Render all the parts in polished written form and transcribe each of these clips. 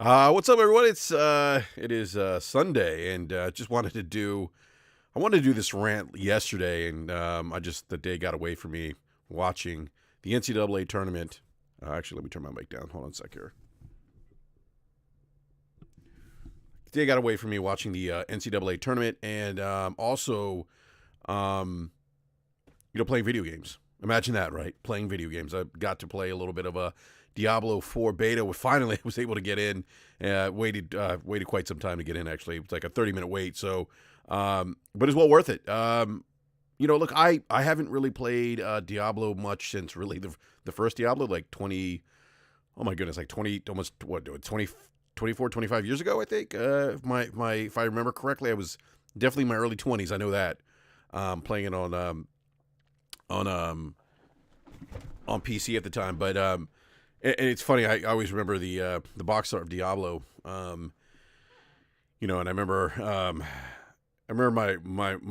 What's up, everyone? It is Sunday, and just I wanted to do this rant yesterday, and the day got away from me watching the NCAA tournament. Actually, let me turn my mic down. Hold on a sec here. The day got away from me watching the NCAA tournament, and also, playing video games. Imagine that, right? Playing video games. I got to play a little bit of a Diablo 4 beta. Finally, I was able to get in. Waited quite some time to get in, actually. It was like a 30-minute wait. So, but it's well worth it. Look, I haven't really played Diablo much since really the first Diablo, like 20, oh my goodness, like 20, almost, 20, 24, 25 years ago, I think. If I remember correctly, I was definitely in my early 20s. I know that. Playing it on PC at the time, but and it's funny. I always remember the box art of Diablo. And I remember my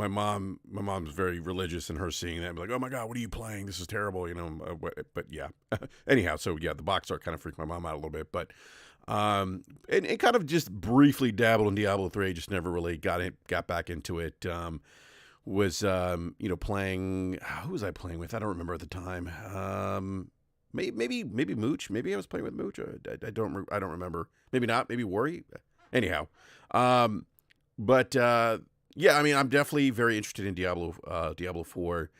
mom. My mom's very religious, and her seeing that, and be like, "Oh my God, what are you playing? This is terrible." But yeah. Anyhow, so yeah, the box art kind of freaked my mom out a little bit, but and kind of just briefly dabbled in Diablo 3. Just never really got back into it. Was playing, who was I playing with? I don't remember at the time. Maybe Mooch. Maybe I was playing with Mooch. I don't remember. Maybe not. Maybe Worry. Anyhow, but yeah. I mean, I'm definitely very interested in Diablo 4.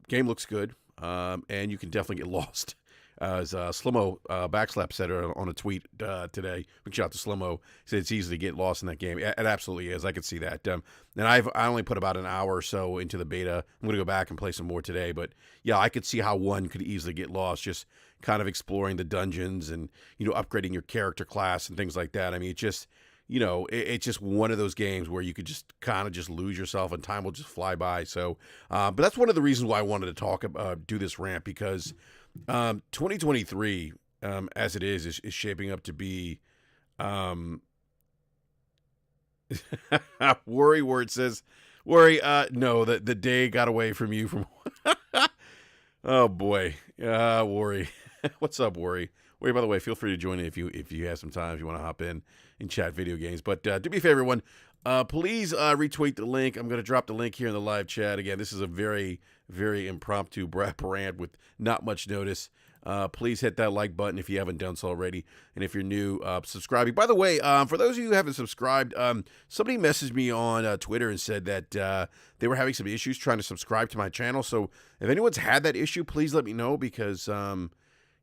Game looks good, and you can definitely get lost. As Slimo Backslap said on a tweet today, big shout out to Slimo. He said it's easy to get lost in that game. It absolutely is. I could see that. And I only put about an hour or so into the beta. I'm going to go back and play some more today. But yeah, I could see how one could easily get lost, just kind of exploring the dungeons and upgrading your character class and things like that. I mean, it's just one of those games where you could just kind of just lose yourself and time will just fly by. So, but that's one of the reasons why I wanted to do this rant, because 2023, as it is shaping up to be, Worry word says, Worry, no, the day got away from you from, oh boy, Worry, what's up, Worry? Worry, by the way, feel free to join in if you have some time, if you want to hop in and chat video games, but do me a favor, everyone, please retweet the link. I'm going to drop the link here in the live chat. Again, this is a very, very impromptu BRAP rant with not much notice. Please hit that like button if you haven't done so already. And if you're new, subscribing. By the way, for those of you who haven't subscribed, somebody messaged me on Twitter and said that they were having some issues trying to subscribe to my channel. So if anyone's had that issue, please let me know, because,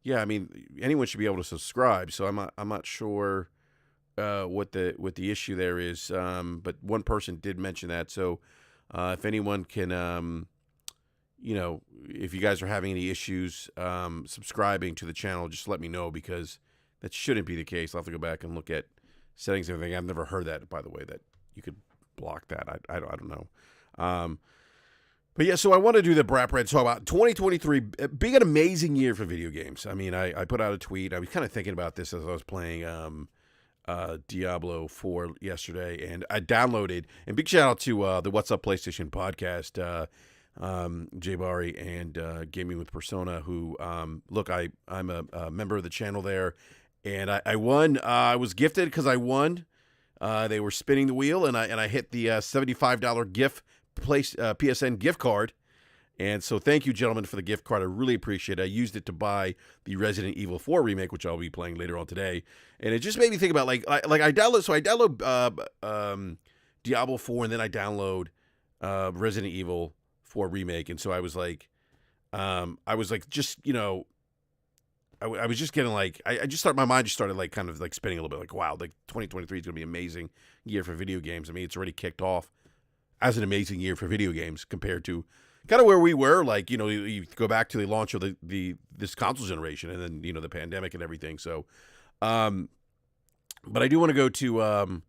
yeah, I mean, anyone should be able to subscribe. So I'm not sure what the issue there is, but one person did mention that. So if anyone can, if you guys are having any issues subscribing to the channel, just let me know, because that shouldn't be the case. I'll have to go back and look at settings and everything. I've never heard that, by the way, that you could block that. I don't know. But yeah, so I want to do the BRAP rant. So about 2023 being an amazing year for video games. I mean, I put out a tweet. I was kind of thinking about this as I was playing Diablo 4 yesterday, and I downloaded, and big shout out to the What's Up PlayStation podcast, Jay Bari and Gaming with Persona, who look, I'm a member of the channel there, and I won. I was gifted because I won. They were spinning the wheel, and I hit the $75 PSN gift card. And so thank you, gentlemen, for the gift card. I really appreciate it. I used it to buy the Resident Evil 4 remake, which I'll be playing later on today. And it just made me think about, I download Diablo 4, and then I download Resident Evil 4 remake. And so I was like, I was just getting my mind just started kind of spinning a little bit, wow, 2023 is going to be an amazing year for video games. I mean, it's already kicked off as an amazing year for video games compared to kind of where we were, you go back to the launch of this console generation, and then, the pandemic and everything. So, but I do want to go to,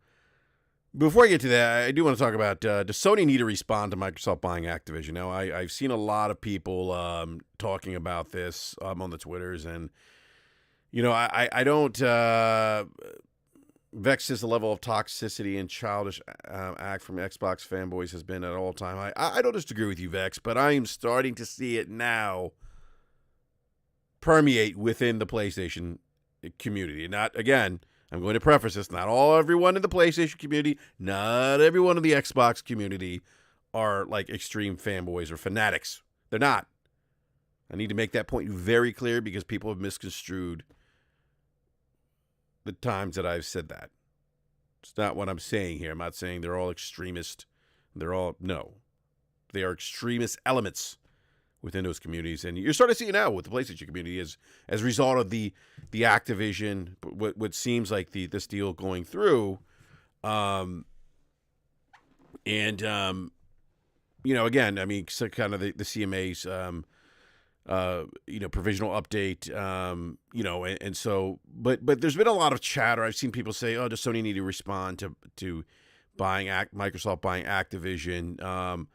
before I get to that, I do want to talk about, does Sony need to respond to Microsoft buying Activision? Now, I've seen a lot of people talking about this on the Twitters, and, I don't, Vex says the level of toxicity and childish act from Xbox fanboys has been at all time. I don't disagree with you, Vex, but I am starting to see it now permeate within the PlayStation community. Not, again, I'm going to preface this. Not everyone in the PlayStation community, not everyone in the Xbox community are like extreme fanboys or fanatics. They're not. I need to make that point very clear because people have misconstrued the times that I've said that. It's not what I'm saying here. I'm not saying they're all extremist. No. They are extremist elements within those communities. And you're starting to see it now with the PlayStation community as a result of the Activision, what seems like this deal going through. Again, I mean, so kind of the CMA's, provisional update, and so, but there's been a lot of chatter. I've seen people say, oh, does Sony need to respond to Microsoft buying Activision?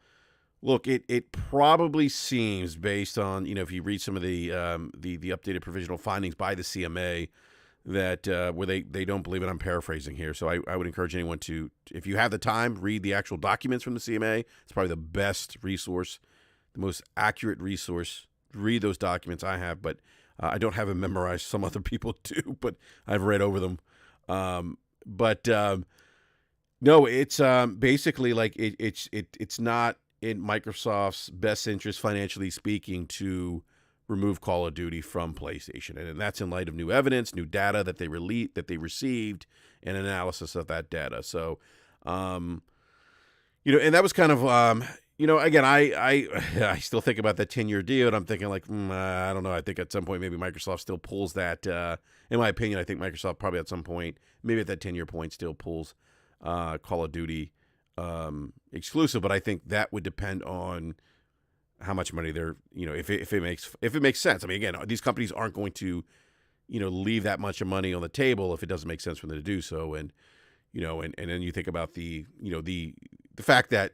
Look, it probably seems based on, if you read some of the updated provisional findings by the CMA that where they don't believe it. I'm paraphrasing here. So I would encourage anyone to, if you have the time, read the actual documents from the CMA. It's probably the best resource, the most accurate resource. Read those documents. I have, but I don't have them memorized. Some other people do, but I've read over them. No, it's basically like it's not in Microsoft's best interest, financially speaking, to remove Call of Duty from PlayStation, and that's in light of new evidence, new data that they received, and analysis of that data. So, and that was kind of, again, I still think about that 10-year deal, and I'm thinking like, I don't know. I think at some point maybe Microsoft still pulls that. In my opinion, I think Microsoft probably at some point, maybe at that 10-year point, still pulls Call of Duty exclusive. But I think that would depend on how much money they're, if it makes sense. I mean, again, these companies aren't going to, leave that much of money on the table if it doesn't make sense for them to do so. And, and then you think about the fact that,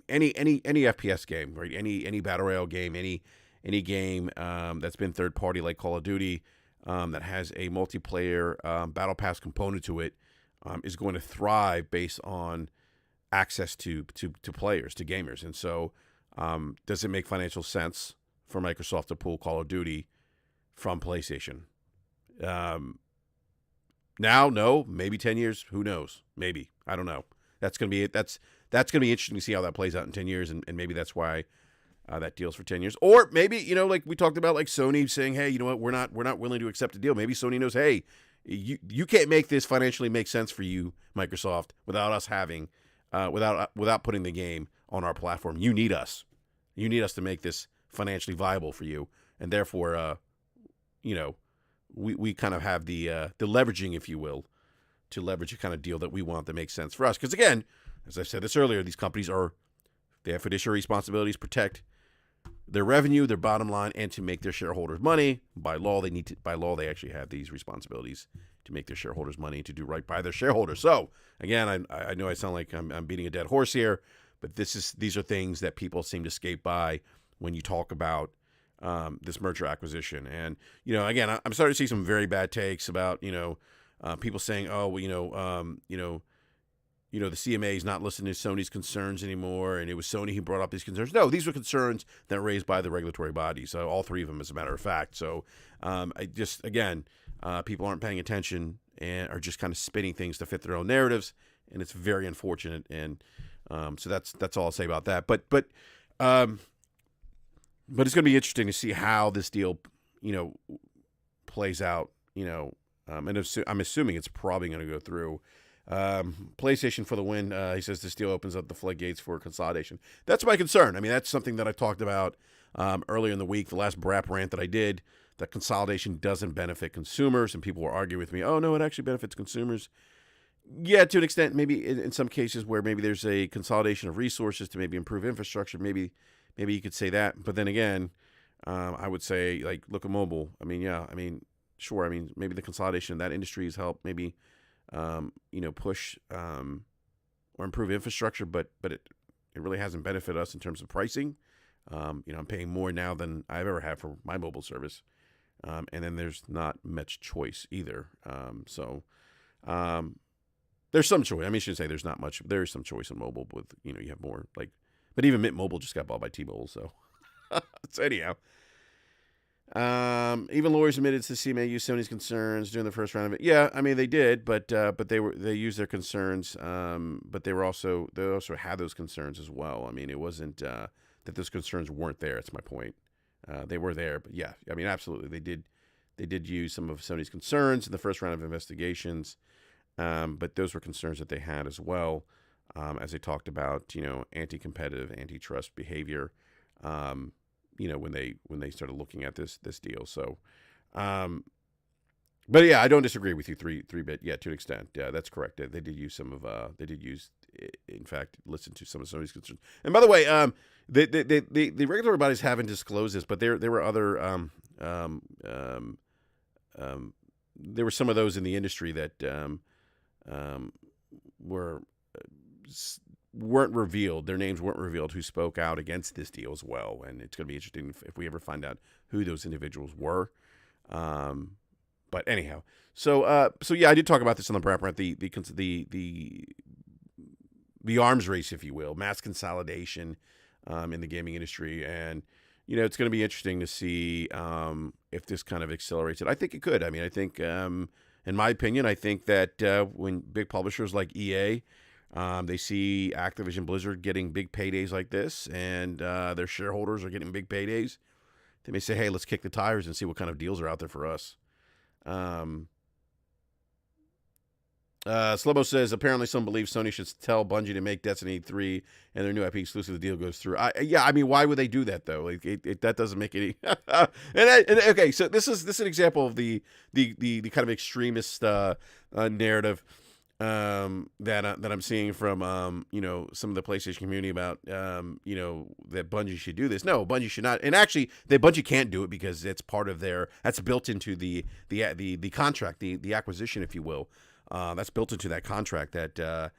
any FPS game, right? Any battle royale game, any game that's been third party like Call of Duty, that has a multiplayer battle pass component to it, is going to thrive based on access to players, to gamers. And so, does it make financial sense for Microsoft to pull Call of Duty from PlayStation? Now, no, maybe 10 years, who knows? Maybe, I don't know. That's going to be it. That's going to be interesting to see how that plays out in 10 years, and maybe that's why that deal's for 10 years. Or maybe, like we talked about, like Sony saying, hey, you know what, we're not willing to accept a deal. Maybe Sony knows, hey, you can't make this financially make sense for you, Microsoft, without us having, without putting the game on our platform. You need us. You need us to make this financially viable for you, and therefore, we kind of have the leveraging, if you will, to leverage a kind of deal that we want that makes sense for us. Because again, as I said this earlier, these companies they have fiduciary responsibilities, protect their revenue, their bottom line, and to make their shareholders money. By law, they actually have these responsibilities to make their shareholders money, to do right by their shareholders. So again, I know I sound like I'm beating a dead horse here, but these are things that people seem to skate by when you talk about this merger acquisition. And again, I'm starting to see some very bad takes about people saying, oh, well, the CMA is not listening to Sony's concerns anymore, and it was Sony who brought up these concerns. No, these were concerns that were raised by the regulatory bodies, all three of them, as a matter of fact. So people aren't paying attention and are just kind of spinning things to fit their own narratives, and it's very unfortunate. And so that's all I'll say about that. But it's going to be interesting to see how this deal, plays out. And I'm assuming it's probably going to go through. PlayStation for the win. He says this deal opens up the floodgates for consolidation. That's my concern. I mean, that's something that I talked about earlier in the week, the last BRAP rant that I did, that consolidation doesn't benefit consumers, and people were arguing with me, oh, no, it actually benefits consumers. Yeah, to an extent, maybe in some cases where maybe there's a consolidation of resources to maybe improve infrastructure, maybe you could say that. But then again, I would say, like, look at mobile. I mean, yeah, I mean, sure. I mean, maybe the consolidation in that industry has helped maybe push or improve infrastructure, but it really hasn't benefited us in terms of pricing. I'm paying more now than I've ever had for my mobile service, and then there's not much choice either. There's some choice. I mean, I shouldn't say there's not much. There is some choice in mobile with you have more but even Mint Mobile just got bought by T-Mobile. So anyhow. Even lawyers admitted to CMA used Sony's concerns during the first round of it. Yeah, I mean they did, but they used their concerns. But they also had those concerns as well. I mean, it wasn't that those concerns weren't there. That's my point. They were there, but yeah, I mean, absolutely, they did use some of Sony's concerns in the first round of investigations. But those were concerns that they had as well, as they talked about, anti-competitive, antitrust behavior. When they started looking at this deal. So, but yeah, I don't disagree with you. 3-bit, yeah, to an extent, yeah, that's correct. They did use some of in fact, listen to some of Sony's concerns. And by the way, the regulatory bodies haven't disclosed this, but there were other there were some of those in the industry that weren't revealed. Their names weren't revealed who spoke out against this deal as well. And it's going to be interesting if we ever find out who those individuals were. But anyhow, so yeah, I did talk about this on the BRAP rant, the arms race, if you will, mass consolidation in the gaming industry. And, it's going to be interesting to see if this kind of accelerates it. I think it could. I mean, I think, in my opinion, I think that when big publishers like EA, they see Activision Blizzard getting big paydays like this, and their shareholders are getting big paydays, they may say, hey, let's kick the tires and see what kind of deals are out there for us. Slobo says, apparently some believe Sony should tell Bungie to make Destiny 3 and their new IP exclusive the deal goes through. I mean, why would they do that, though? Like, that doesn't make any... okay, so this is an example of the kind of extremist narrative that I'm seeing from some of the PlayStation community about that Bungie should do this. No, Bungie should not. And actually, Bungie can't do it because it's part of that's built into the contract, the acquisition, if you will. That's built into that contract that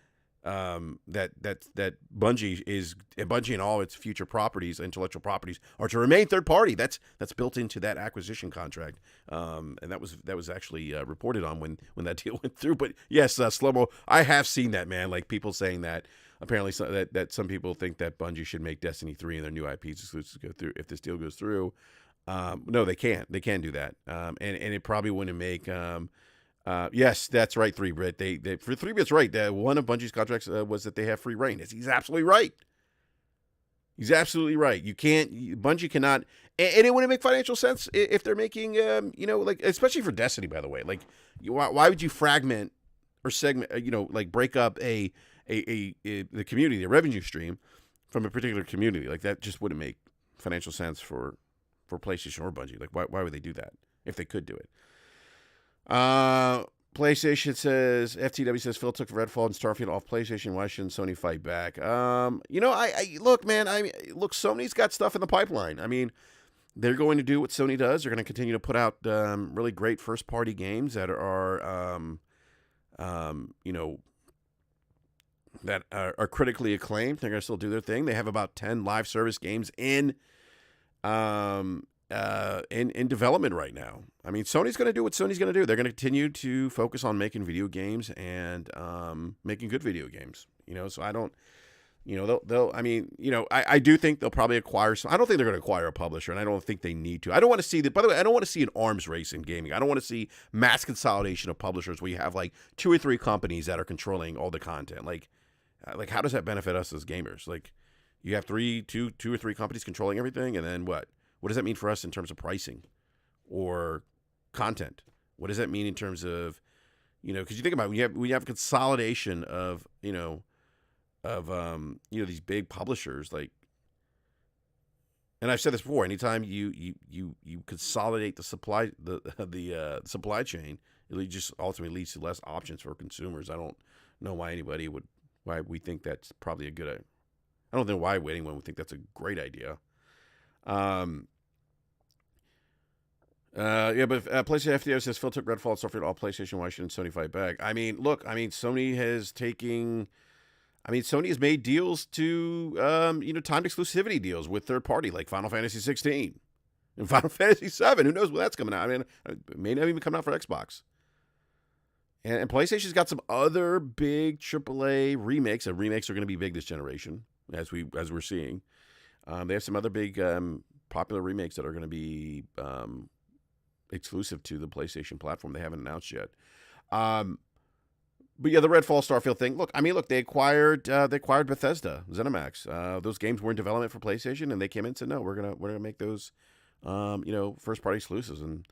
Bungie and all its future properties, intellectual properties, are to remain third party. That's built into that acquisition contract, and that was actually reported on when that deal went through. But yes, Slomo, I have seen that, man. Like people saying that apparently that some people think that Bungie should make Destiny 3 and their new IPs exclusive go through if this deal goes through. No, they can't. They can't do that, and it probably wouldn't make. Yes, that's right, 3-bit. They for 3-bit's right. One of Bungie's contracts was that they have free reign. He's absolutely right. He's absolutely right. Bungie cannot, and it wouldn't make financial sense if they're making, like especially for Destiny, by the way. Like, why would you fragment or segment, like break up the community, the revenue stream from a particular community? Like that just wouldn't make financial sense for PlayStation or Bungie. Like, why would they do that if they could do it? PlayStation says, FTW says, Phil took Redfall and Starfield off PlayStation. Why shouldn't Sony fight back? Look, man, Sony's got stuff in the pipeline. I mean, they're going to do what Sony does. They're going to continue to put out really great first-party games that are, that are critically acclaimed. They're going to still do their thing. They have about 10 live service games in development right now. I mean, Sony's going to do what Sony's going to do. They're going to continue to focus on making video games and making good video games. So I don't, they'll. I mean, I do think they'll probably acquire some. I don't think they're going to acquire a publisher, and I don't think they need to. I don't want to see that. By the way, I don't want to see an arms race in gaming. I don't want to see mass consolidation of publishers where you have like 2 or 3 companies that are controlling all the content. Like how does that benefit us as gamers? Like, you have 2 or 3 companies controlling everything, and then what? What does that mean for us in terms of pricing or content? What does that mean in terms of, because you think about it, when you have consolidation of, these big publishers, like, and I've said this before, anytime you consolidate the supply, the supply chain, it just ultimately leads to less options for consumers. I don't know why we think that's probably a good idea. I don't know why anyone would think that's a great idea. But PlayStation FTO says Phil took Redfall and Starfield all PlayStation. Why shouldn't Sony fight back? I mean, look, Sony has made deals to, timed exclusivity deals with third party, like Final Fantasy 16 and Final Fantasy 7. Who knows when that's coming out? I mean, it may not even come out for Xbox. And PlayStation's got some other big AAA remakes. And remakes are going to be big this generation, as we're seeing. They have some other big popular remakes that are going to be exclusive to the PlayStation platform. They haven't announced yet. But yeah, the Redfall Starfield thing. Look, they acquired Bethesda, ZeniMax. Those games were in development for PlayStation, and they came in and said, no, we're gonna make those, first party exclusives, and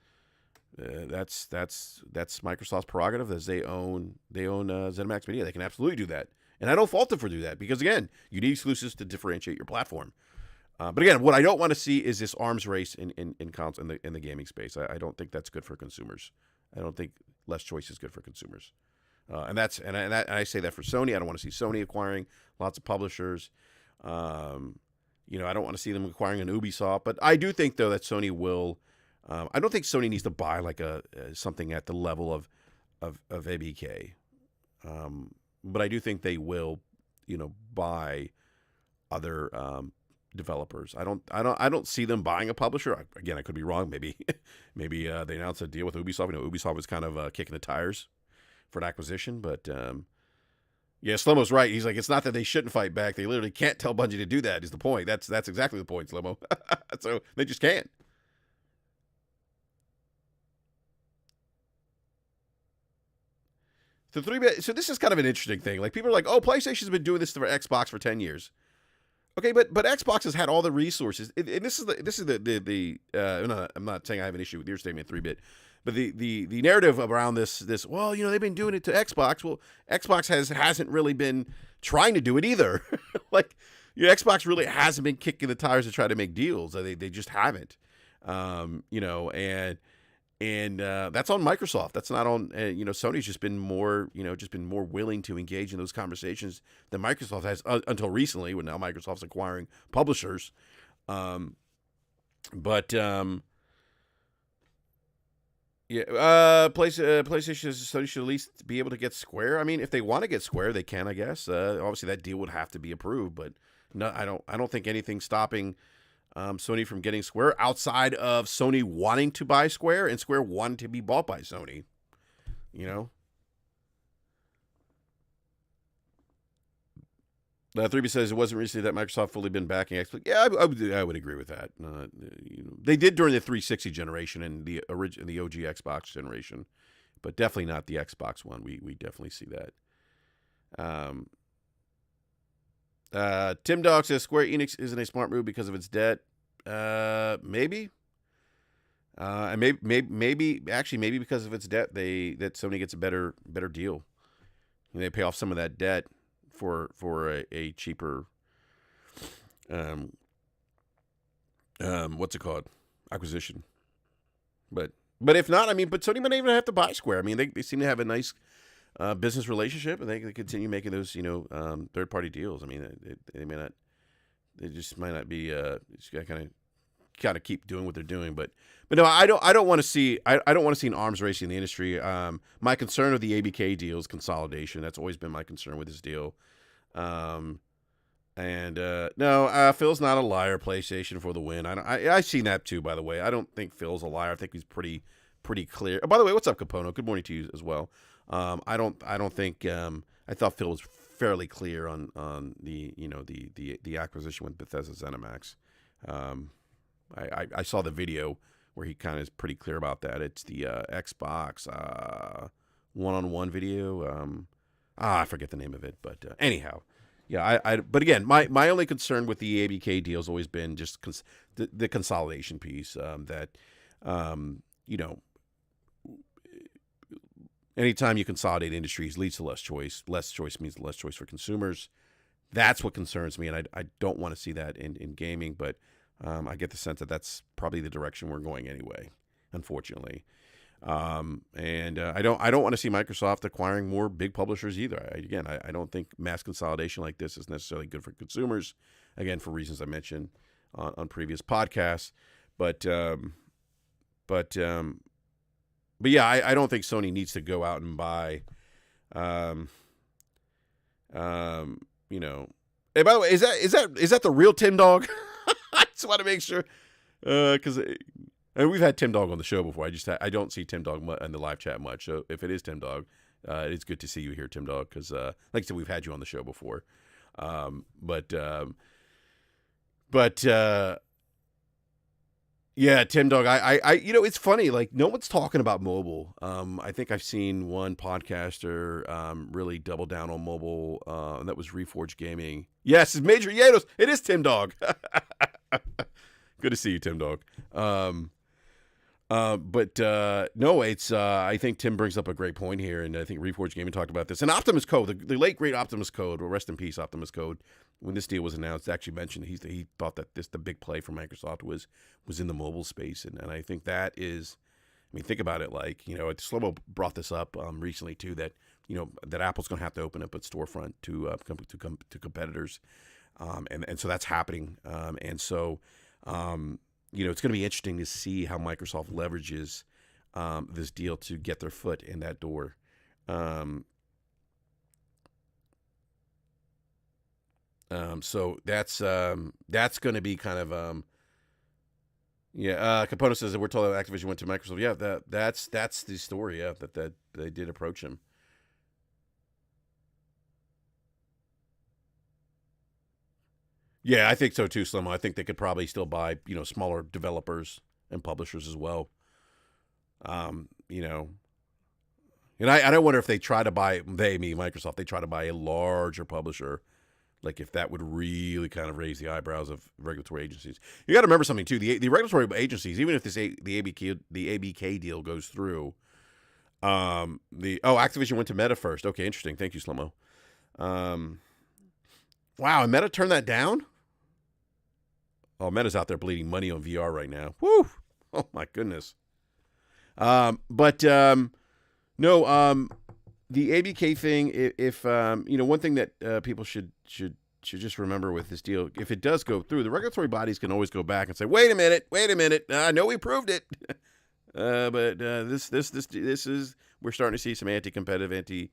that's Microsoft's prerogative, as they own ZeniMax Media. They can absolutely do that, and I don't fault them for doing that, because again, you need exclusives to differentiate your platform. But again, what I don't want to see is this arms race in the gaming space. I don't think that's good for consumers. I don't think less choice is good for consumers. And I say that for Sony. I don't want to see Sony acquiring lots of publishers. I don't want to see them acquiring an Ubisoft. But I do think, though, that Sony will. I don't think Sony needs to buy like something at the level of ABK. But I do think they will, buy other developers. I don't see them buying a publisher. Again, I could be wrong. Maybe they announced a deal with Ubisoft. Ubisoft was kind of kicking the tires for an acquisition, but yeah, Slomo's right. He's like, it's not that they shouldn't fight back. They literally can't tell Bungie to do that. Is the point? That's exactly the point, Slomo. So they just can't. So this is kind of an interesting thing. Like, people are like, oh, PlayStation's been doing this for Xbox for 10 years. Okay, but Xbox has had all the resources, and this is the I'm not saying I have an issue with your statement, 3-bit, but the narrative around this well, they've been doing it to Xbox. Well, Xbox hasn't really been trying to do it either. Like, Xbox really hasn't been kicking the tires to try to make deals. They just haven't. And that's on Microsoft. That's not on, Sony's just been more willing to engage in those conversations than Microsoft has until recently, when now Microsoft's acquiring publishers. PlayStation, Sony should at least be able to get Square. I mean, if they want to get Square, they can, I guess. Obviously, that deal would have to be approved, but no, I don't think anything's stopping Sony from getting Square, outside of Sony wanting to buy Square and Square wanting to be bought by Sony. 3B says it wasn't recently that Microsoft fully been backing Xbox. Yeah, I would agree with that. They did during the 360 generation and the OG Xbox generation, but definitely not the Xbox One. We definitely see that. Tim Dog says Square Enix isn't a smart move because of its debt. Maybe. And maybe because of its debt, that Sony gets a better deal. And they pay off some of that debt for a cheaper what's it called, acquisition. But if not, but Sony might not even have to buy Square. They seem to have a nice business relationship, and they can continue making those third party deals. They may not. They just might not be. Just kind of keep doing what they're doing. But no, I don't want to see. I don't want to see an arms race in the industry. My concern with the ABK deal is consolidation. That's always been my concern with this deal. No, Phil's not a liar. PlayStation for the win. I've seen that too. By the way, I don't think Phil's a liar. I think he's pretty clear. Oh, by the way, what's up, Capono? Good morning to you as well. I don't think. I thought Phil was fairly clear on the acquisition with Bethesda ZeniMax. I saw the video where he kind of is pretty clear about that. It's the Xbox one-on-one video. I forget the name of it, but anyhow, yeah. But again, my only concern with the ABK deal has always been just the consolidation piece. Anytime you consolidate industries, leads to less choice. Less choice means less choice for consumers. That's what concerns me, and I don't want to see that in gaming. But I get the sense that that's probably the direction we're going anyway, unfortunately. And I don't want to see Microsoft acquiring more big publishers either. I don't think mass consolidation like this is necessarily good for consumers. Again, for reasons I mentioned on previous podcasts. But yeah, I don't think Sony needs to go out and buy, Hey, by the way, is that the real Tim Dog? I just want to make sure, because we've had Tim Dog on the show before. I don't see Tim Dog in the live chat much. So if it is Tim Dog, it's good to see you here, Tim Dog, because like I said, we've had you on the show before. Yeah, Tim Dog. It's funny. Like no one's talking about mobile. I think I've seen one podcaster really double down on mobile. And that was Reforged Gaming. Yes, it's Major Yados. It is Tim Dog. Good to see you, Tim Dog. But no, it's I think Tim brings up a great point here, and I think Reforged Gaming talked about this. And Optimus Code, the late great Optimus Code, well, rest in peace, Optimus Code. When this deal was announced, actually mentioned he thought that the big play for Microsoft was in the mobile space, and I think that is, I mean, think about it, like Slomo brought this up recently too, that that Apple's going to have to open up its storefront to competitors, and so that's happening, and so. It's going to be interesting to see how Microsoft leverages this deal to get their foot in that door. So that's going to be kind of Capono says that we're told that Activision went to Microsoft. Yeah, that's the story. Yeah, that they did approach him. Yeah, I think so too, Slim. I think they could probably still buy, smaller developers and publishers as well. Um, you know, and I don't wonder if they try to buy Microsoft. They try to buy a larger publisher, like if that would really kind of raise the eyebrows of regulatory agencies. You got to remember something too. The regulatory agencies, even if the ABK deal goes through, Activision went to Meta first. Okay, interesting. Thank you, Slomo. Wow, and Meta turned that down? Oh, Meta's out there bleeding money on VR right now. Woo! Oh my goodness. No, the ABK thing. If one thing that people should just remember with this deal, if it does go through, the regulatory bodies can always go back and say, "Wait a minute. I know we proved it, but this is we're starting to see some anti-competitive,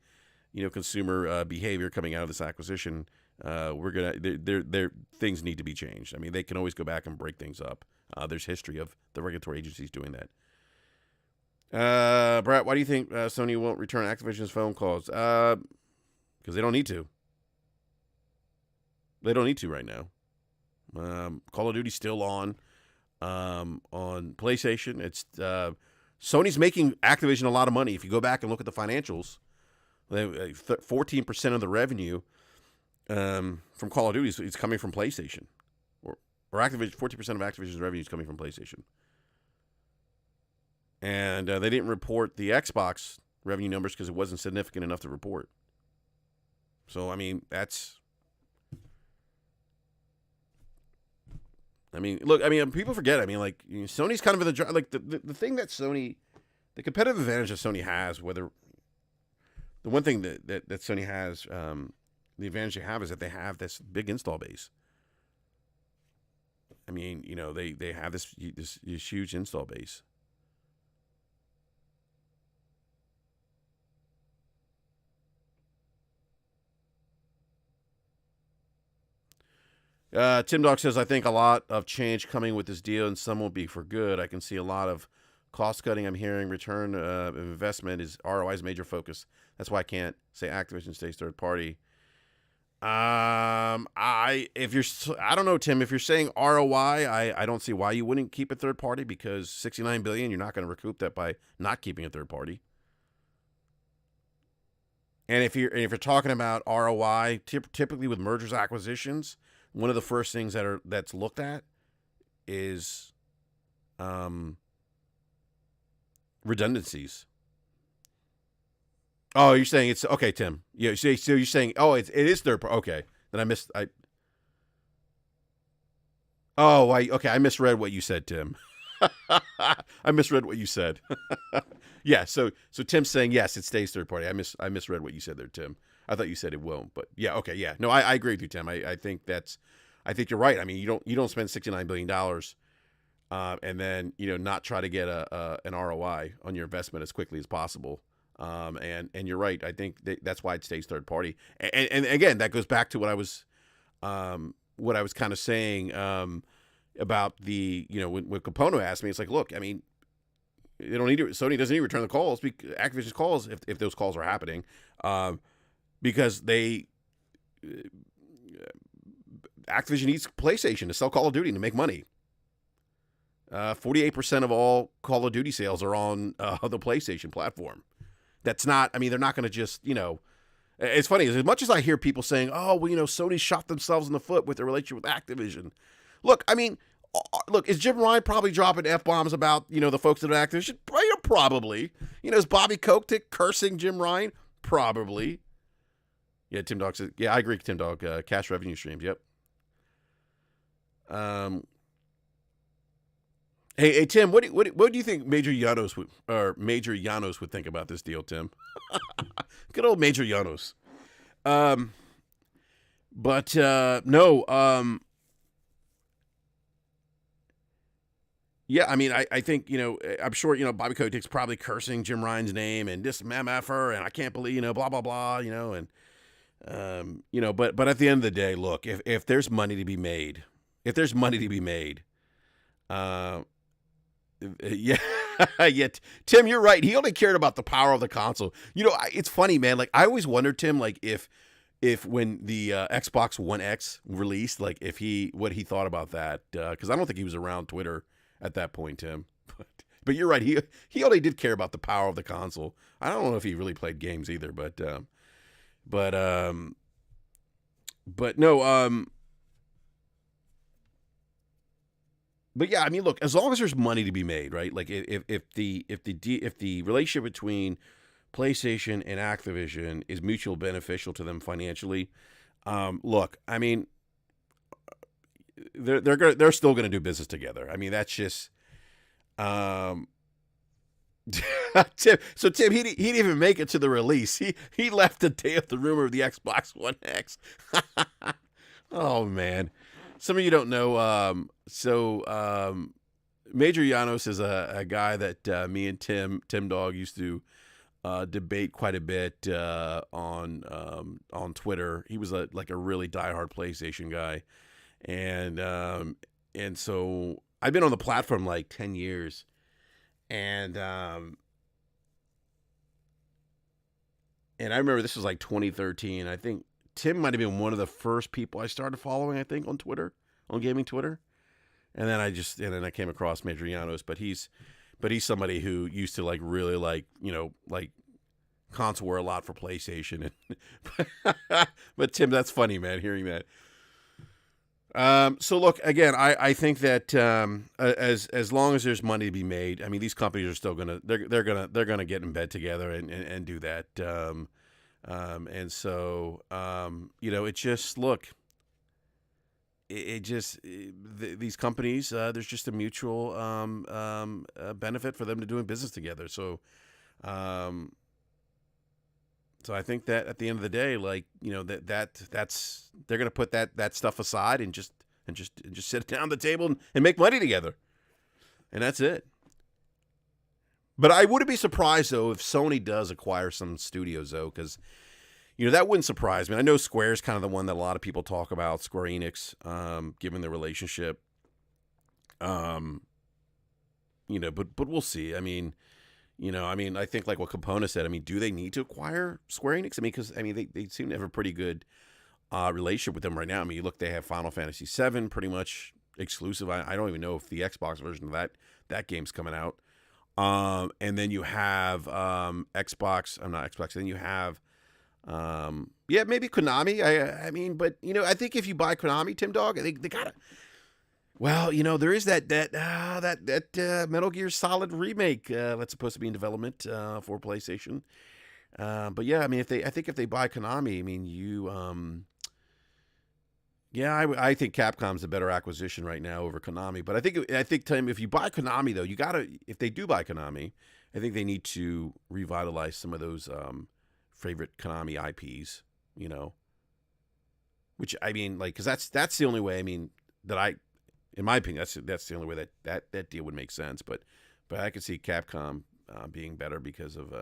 consumer behavior coming out of this acquisition." Their things need to be changed. I mean, they can always go back and break things up. There's history of the regulatory agencies doing that. Brett, why do you think Sony won't return Activision's phone calls? Because they don't need to. They don't need to right now. Call of Duty's still on PlayStation. It's Sony's making Activision a lot of money. If you go back and look at the financials, 14% of the revenue from Call of Duty is coming from PlayStation, or Activision. 40% of Activision's revenue is coming from PlayStation, and they didn't report the Xbox revenue numbers because it wasn't significant enough to report. So I mean, look, people forget. I mean, like Sony's kind of in the thing that Sony, the competitive advantage that Sony has, whether the one thing that Sony has. The advantage they have is that they have this big install base. I mean, they have this huge install base. Tim Dog says, I think a lot of change coming with this deal, and some will be for good. I can see a lot of cost cutting. I'm hearing return of investment is ROI's major focus. That's why I can't say Activision stays third party. I don't know, Tim, if you're saying ROI, I don't see why you wouldn't keep a third party, because $69 billion, you're not going to recoup that by not keeping a third party. And if you're talking about ROI, typically with mergers, acquisitions, one of the first things that's looked at is redundancies. Oh, you're saying it's okay, Tim. Yeah, so you're saying, it is third party. Okay, then I misread what you said, Tim. I misread what you said. Yeah, so Tim's saying yes, it stays third party. I misread what you said there, Tim. I thought you said it won't, but yeah, okay, yeah. No, I agree with you, Tim. I think you're right. I mean, you don't spend $69 billion, and then not try to get an ROI on your investment as quickly as possible. And you're right. I think that's why it stays third party. And again, that goes back to what I was kind of saying about the when Capono asked me, it's like, look, I mean, they don't need to. Sony doesn't need to return the calls, Activision's calls, if those calls are happening, because Activision needs PlayStation to sell Call of Duty to make money. 48% of all Call of Duty sales are on the PlayStation platform. That's not, I mean, they're not going to just, it's funny, as much as I hear people saying, oh, well, Sony shot themselves in the foot with their relationship with Activision. Look, I mean, is Jim Ryan probably dropping F-bombs about, the folks at Activision? Probably. Is Bobby Kotick cursing Jim Ryan? Probably. Yeah, Tim Dog says, yeah, I agree, Tim Dog. Cash revenue streams, yep. Hey, Tim, what do you think Major Llanos would think about this deal, Tim? Good old Major Llanos. No. Yeah, I mean, I think, I'm sure, Bobby Kotick's probably cursing Jim Ryan's name and this MFR and I can't believe, blah, blah, blah, and, but at the end of the day, look, if there's money to be made, yeah, yeah, Tim, you're right. He only cared about the power of the console. It's funny, man. Like, I always wondered, Tim, like if when the Xbox One X released, like what he thought about that, because I don't think he was around Twitter at that point, Tim. But you're right. He only did care about the power of the console. I don't know if he really played games either, but no. But yeah, I mean, look, as long as there's money to be made, right? Like if the relationship between PlayStation and Activision is mutually beneficial to them financially, look, I mean, they're still gonna do business together. I mean, that's just Tim. So Tim, he didn't even make it to the release. He left the day of the rumor of the Xbox One X. Oh man. Some of you don't know. Major Llanos is a guy that me and Tim Dog used to debate quite a bit on Twitter. He was a really diehard PlayStation guy, and so I've been on the platform like 10 years, and I remember this was like 2013. I think Tim might have been one of the first people I started following, I think, on Twitter, on gaming Twitter. And then I came across Major Llanos, but he's somebody who used to really console war a lot for PlayStation. But Tim, that's funny, man, hearing that. So look, again, I think that as long as there's money to be made, I mean, these companies are still they're gonna get in bed together and do that. And so, it just, look, these companies, there's just a mutual benefit for them to doing business together. So I think that at the end of the day, that's they're going to put that stuff aside and just sit down at the table and make money together. And that's it. But I wouldn't be surprised, though, if Sony does acquire some studios, though, because, that wouldn't surprise me. I know Square's kind of the one that a lot of people talk about, Square Enix, given their relationship. But we'll see. I mean, I think like what Capona said, I mean, do they need to acquire Square Enix? I mean, because, they seem to have a pretty good relationship with them right now. I mean, you look, they have Final Fantasy VII pretty much exclusive. I don't even know if the Xbox version of that game's coming out. And then you have Xbox. I'm not Xbox. Then you have, maybe Konami. I mean, but I think if you buy Konami, Tim Dog, I think they gotta. Well, there is that Metal Gear Solid remake that's supposed to be in development for PlayStation. But yeah, I mean, if they buy Konami, I mean, I think Capcom's a better acquisition right now over Konami. But I think Tim, if you buy Konami though, if they do buy Konami, I think they need to revitalize some of those favorite Konami IPs, which I mean, because that's the only way. I mean, in my opinion, that's the only way that deal would make sense. But I could see Capcom being better because of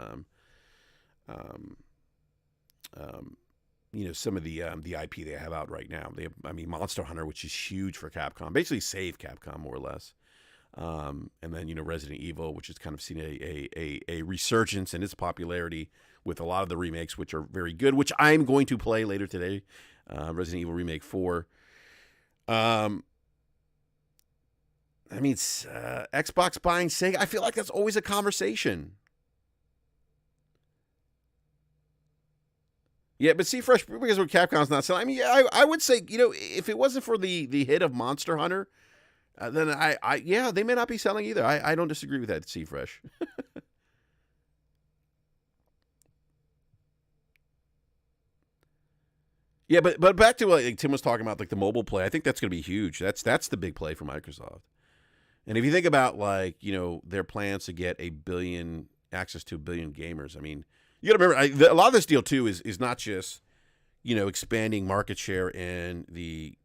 some of the IP they have out right now. Monster Hunter, which is huge for Capcom, basically saved Capcom more or less. And then Resident Evil, which has kind of seen a resurgence in its popularity with a lot of the remakes, which are very good, which I'm going to play later today. Resident Evil Remake 4. I mean, Xbox buying Sega. I feel like that's always a conversation. Yeah, but see, Fresh because Capcom's not selling. I mean, yeah, I would say, if it wasn't for the hit of Monster Hunter, then yeah, they may not be selling either. I don't disagree with that, C Fresh. Yeah, but back to what Tim was talking about, like the mobile play. I think that's going to be huge. That's the big play for Microsoft. And if you think about their plans to get access to a billion gamers, I mean, you got to remember a lot of this deal too is not just expanding market share in the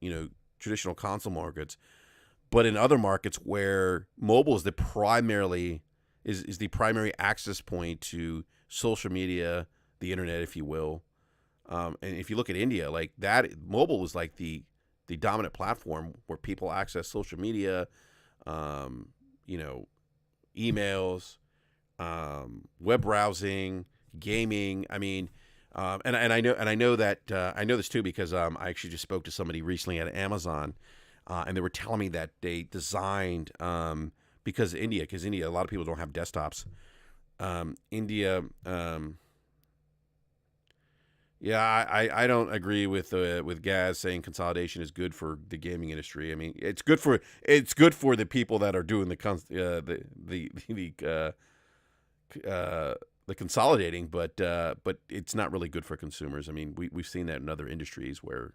traditional console markets, but in other markets where mobile is the primary access point to social media, the internet, if you will. And if you look at India, like that, mobile is like the dominant platform where people access social media, emails, web browsing, gaming. I mean, and I know that I know this too because I actually just spoke to somebody recently at Amazon, and they were telling me that they designed because India, a lot of people don't have desktops. India. Yeah, I don't agree with Gaz saying consolidation is good for the gaming industry. I mean, it's good for the people that are doing the consolidating, but it's not really good for consumers. I mean, we've seen that in other industries where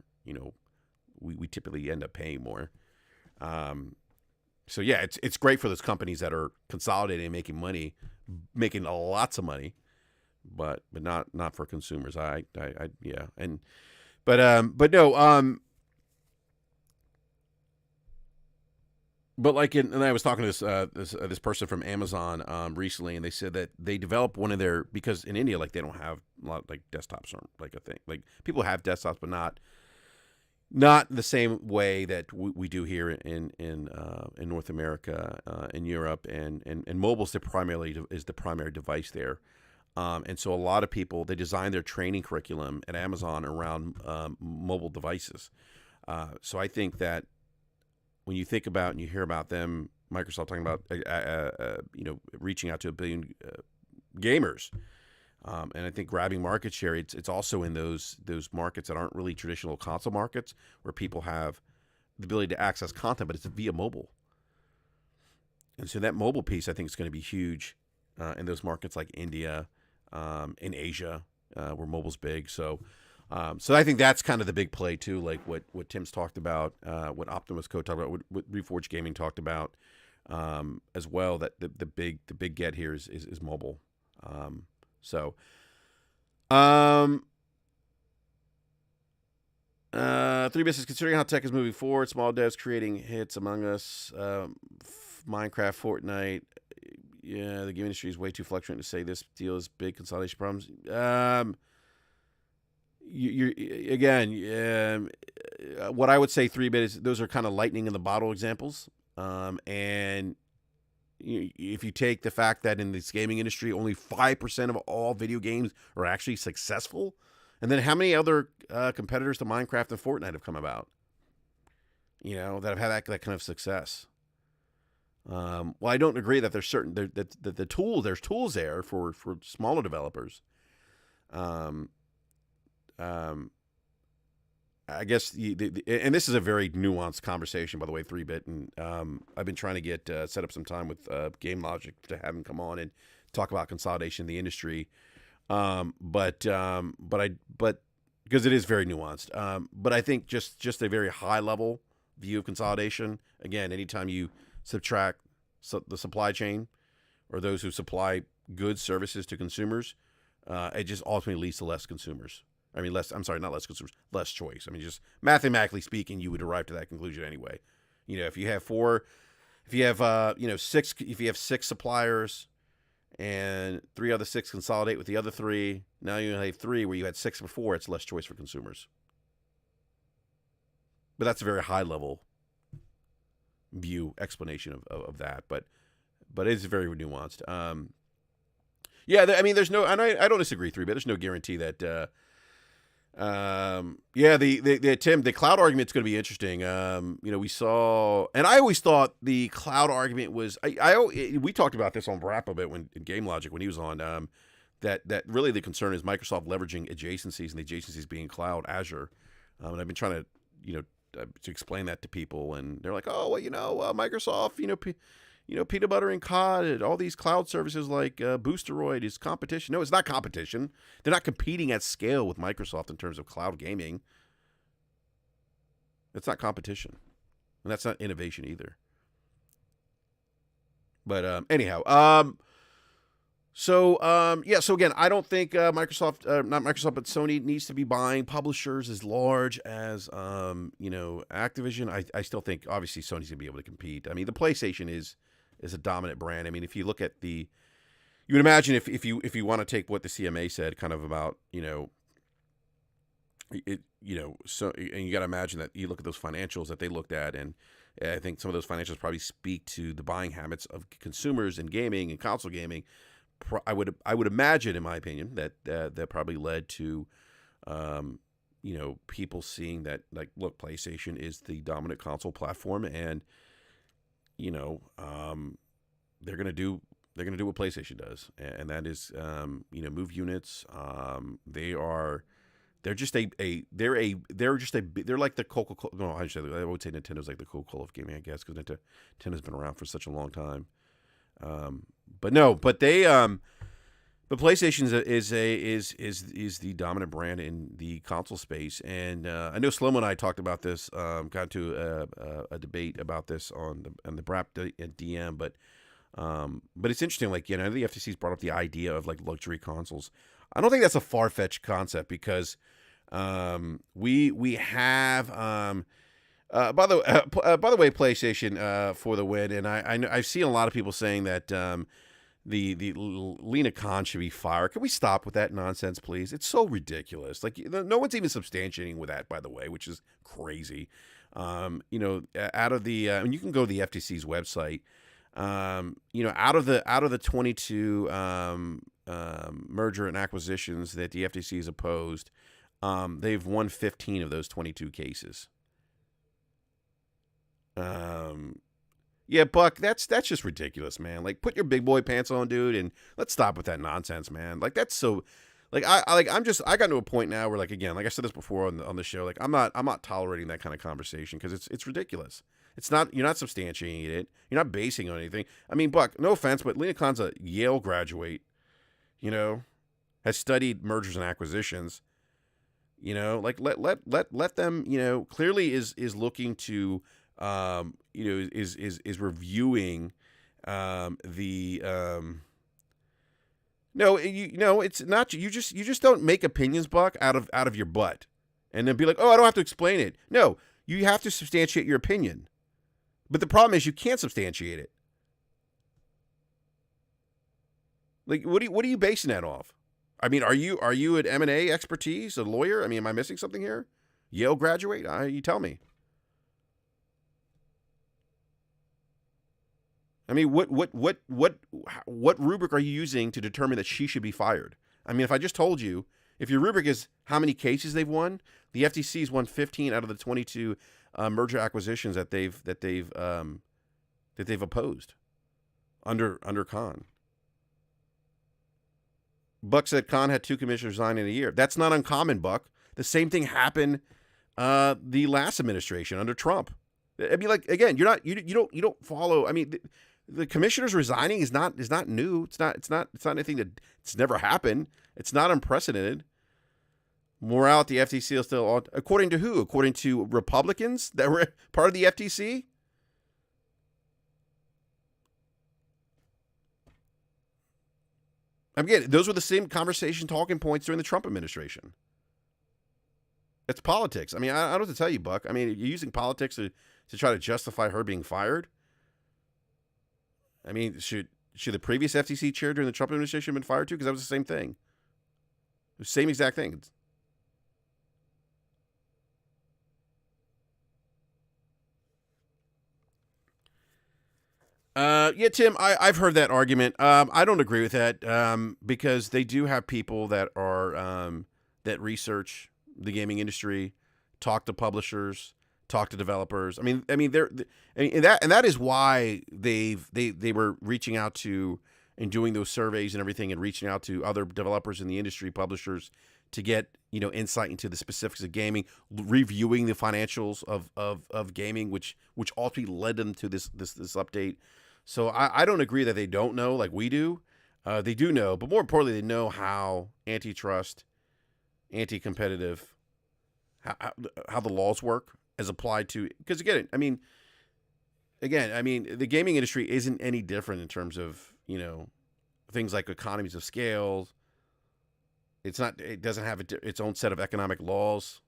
we typically end up paying more. So yeah, it's great for those companies that are consolidating and making money, making lots of money. But not for consumers. Yeah, but no. But and I was talking to this person from Amazon recently, and they said that they developed one of their, because in India, like, they don't have a lot of, like, desktops aren't like a thing. Like, people have desktops, but not the same way that we do here in North America, in Europe, and mobile is the primary device there. And so a lot of people, they design their training curriculum at Amazon around mobile devices. So I think that when you think about and you hear about them, Microsoft talking about reaching out to a billion gamers, and I think grabbing market share, it's also in those markets that aren't really traditional console markets where people have the ability to access content, but it's via mobile. And so that mobile piece, I think, is going to be huge in those markets like India. In Asia, where mobile's big, so I think that's kind of the big play too, like what Tim's talked about, what Optimus Code talked about, what Reforged Gaming talked about, as well. That the big get here is mobile. Three business considering how tech is moving forward, small devs creating hits Among Us, Minecraft, Fortnite. Yeah, the game industry is way too fluctuating to say this deal is big consolidation problems. What I would say 3-bit is those are kind of lightning in the bottle examples. And if you take the fact that in this gaming industry, only 5% of all video games are actually successful, and then how many other competitors to Minecraft and Fortnite have come about, that have had that kind of success. Well, I don't agree that there's there's tools there for smaller developers. I guess and this is a very nuanced conversation, by the way, 3-bit, and I've been trying to get set up some time with Game Logic to have him come on and talk about consolidation in the industry. But because it is very nuanced. But I think just a very high level view of consolidation. Again, anytime you subtract the supply chain or those who supply goods, services to consumers, it just ultimately leads to less consumers. I mean, not less consumers, less choice. I mean, just mathematically speaking, you would arrive to that conclusion anyway. If you have six suppliers and 3 other 6 consolidate with the other 3, now you have 3 where you had 6 before, it's less choice for consumers. But that's a very high level view explanation of that, but it's very nuanced. I mean, there's no, and I don't disagree, 3-bit. There's no guarantee that Yeah, the Tim, the cloud argument's going to be interesting. We saw, and I always thought the cloud argument was, we talked about this on BRAP a bit when in Game Logic when he was on, that really the concern is Microsoft leveraging adjacencies and the adjacencies being cloud Azure. And I've been trying to, to explain that to people, and they're like, oh, well, Microsoft, peanut butter and cod, and all these cloud services like Boosteroid is competition. No, it's not competition. They're not competing at scale with Microsoft in terms of cloud gaming. It's not competition, and that's not innovation either. But anyhow, so again, I don't think Microsoft, not Microsoft, but Sony needs to be buying publishers as large as Activision. I still think obviously Sony's gonna be able to compete. I mean, the PlayStation is a dominant brand. I mean, if you look at you would imagine if you want to take what the CMA said, kind of about so, and you got to imagine that you look at those financials that they looked at, and I think some of those financials probably speak to the buying habits of consumers in gaming and console gaming. I would imagine, in my opinion, that probably led to, people seeing that, like, look, PlayStation is the dominant console platform, and they're gonna do what PlayStation does, and that is move units. They're like the Coca-Cola. No, I would say Nintendo's like the Coca-Cola of gaming, I guess, because Nintendo's been around for such a long time. But PlayStation is the dominant brand in the console space, and I know Slomo and I talked about this, got into a debate about this on the BRAP DM, but it's interesting. Like, the FTC's brought up the idea of like luxury consoles. I don't think that's a far-fetched concept because we have by the way, PlayStation for the win, and I've seen a lot of people saying that the Lena Khan should be fired. Can we stop with that nonsense, please? It's so ridiculous. Like, no one's even substantiating with that, by the way, which is crazy. Out of the and you can go to the FTC's website. Out of the 22 merger and acquisitions that the FTC has opposed, they've won 15 of those 22 cases. Yeah, Buck, that's just ridiculous, man. Like, put your big boy pants on, dude, and let's stop with that nonsense, man. Like, that's so, like, I got to a point now where, like, again, like I said this before on the show, like, I'm not tolerating that kind of conversation because it's ridiculous. It's not, you're not substantiating it. You're not basing it on anything. I mean, Buck, no offense, but Lena Khan's a Yale graduate, has studied mergers and acquisitions, like let them, clearly is looking to, is reviewing, no, it's not, you just don't make opinions, Buck, out of your butt and then be like, oh, I don't have to explain it. No, you have to substantiate your opinion. But the problem is you can't substantiate it. Like, what are you basing that off? I mean, are you an M&A expertise, a lawyer? I mean, am I missing something here? Yale graduate? You tell me. I mean, what rubric are you using to determine that she should be fired? I mean, if I just told you, if your rubric is how many cases they've won, the FTC's won 15 out of the 22 merger acquisitions that they've opposed under Khan. Buck said Khan had 2 commissioners resign in a year. That's not uncommon, Buck. The same thing happened the last administration under Trump. I mean, like, again, you don't follow. I mean, the commissioners resigning is not new. It's not anything it's never happened. It's not unprecedented. Morale at the FTC is still on. According to who? According to Republicans that were part of the FTC? Again, those were the same conversation talking points during the Trump administration. It's politics. I mean, I don't know what to tell you, Buck. I mean, you're using politics to try to justify her being fired. I mean, should the previous FTC chair during the Trump administration have been fired too? Because that was the same thing. The same exact thing. Yeah, Tim, I've heard that argument. I don't agree with that because they do have people that are that research the gaming industry, talk to publishers, talk to developers. And that is why they were reaching out to and doing those surveys and everything, and reaching out to other developers in the industry, publishers, to get insight into the specifics of gaming, reviewing the financials of gaming, which ultimately led them to this update. So I don't agree that they don't know like we do. They do know, but more importantly, they know how antitrust, anti-competitive, how the laws work as applied to. Because again, the gaming industry isn't any different in terms of things like economies of scale. It's not. It doesn't have its own set of economic laws.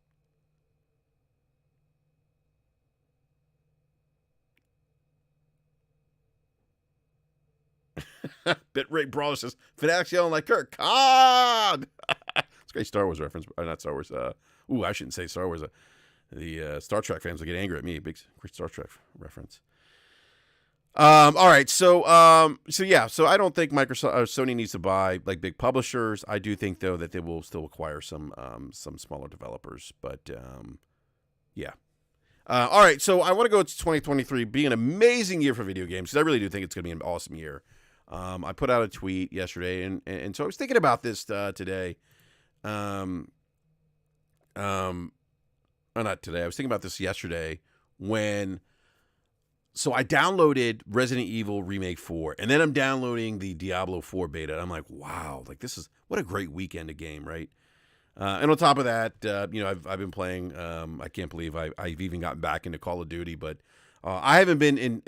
Bitrate Brawler says, Fanatics yelling like Kirk. God! It's a great Star Wars reference. Not Star Wars. I shouldn't say Star Wars. The Star Trek fans will get angry at me. Big great Star Trek reference. All right. So yeah. So I don't think Microsoft or Sony needs to buy like big publishers. I do think though that they will still acquire some smaller developers. But yeah. All right. So I want to go to 2023 be an amazing year for video games, because I really do think it's going to be an awesome year. I put out a tweet yesterday, and so I was thinking about this today. Or not today. I was thinking about this yesterday so I downloaded Resident Evil Remake 4, and then I'm downloading the Diablo 4 beta. And I'm like, wow, like what a great weekend of game, right? And on top of that, I've been playing. I can't believe I've even gotten back into Call of Duty, but I haven't been in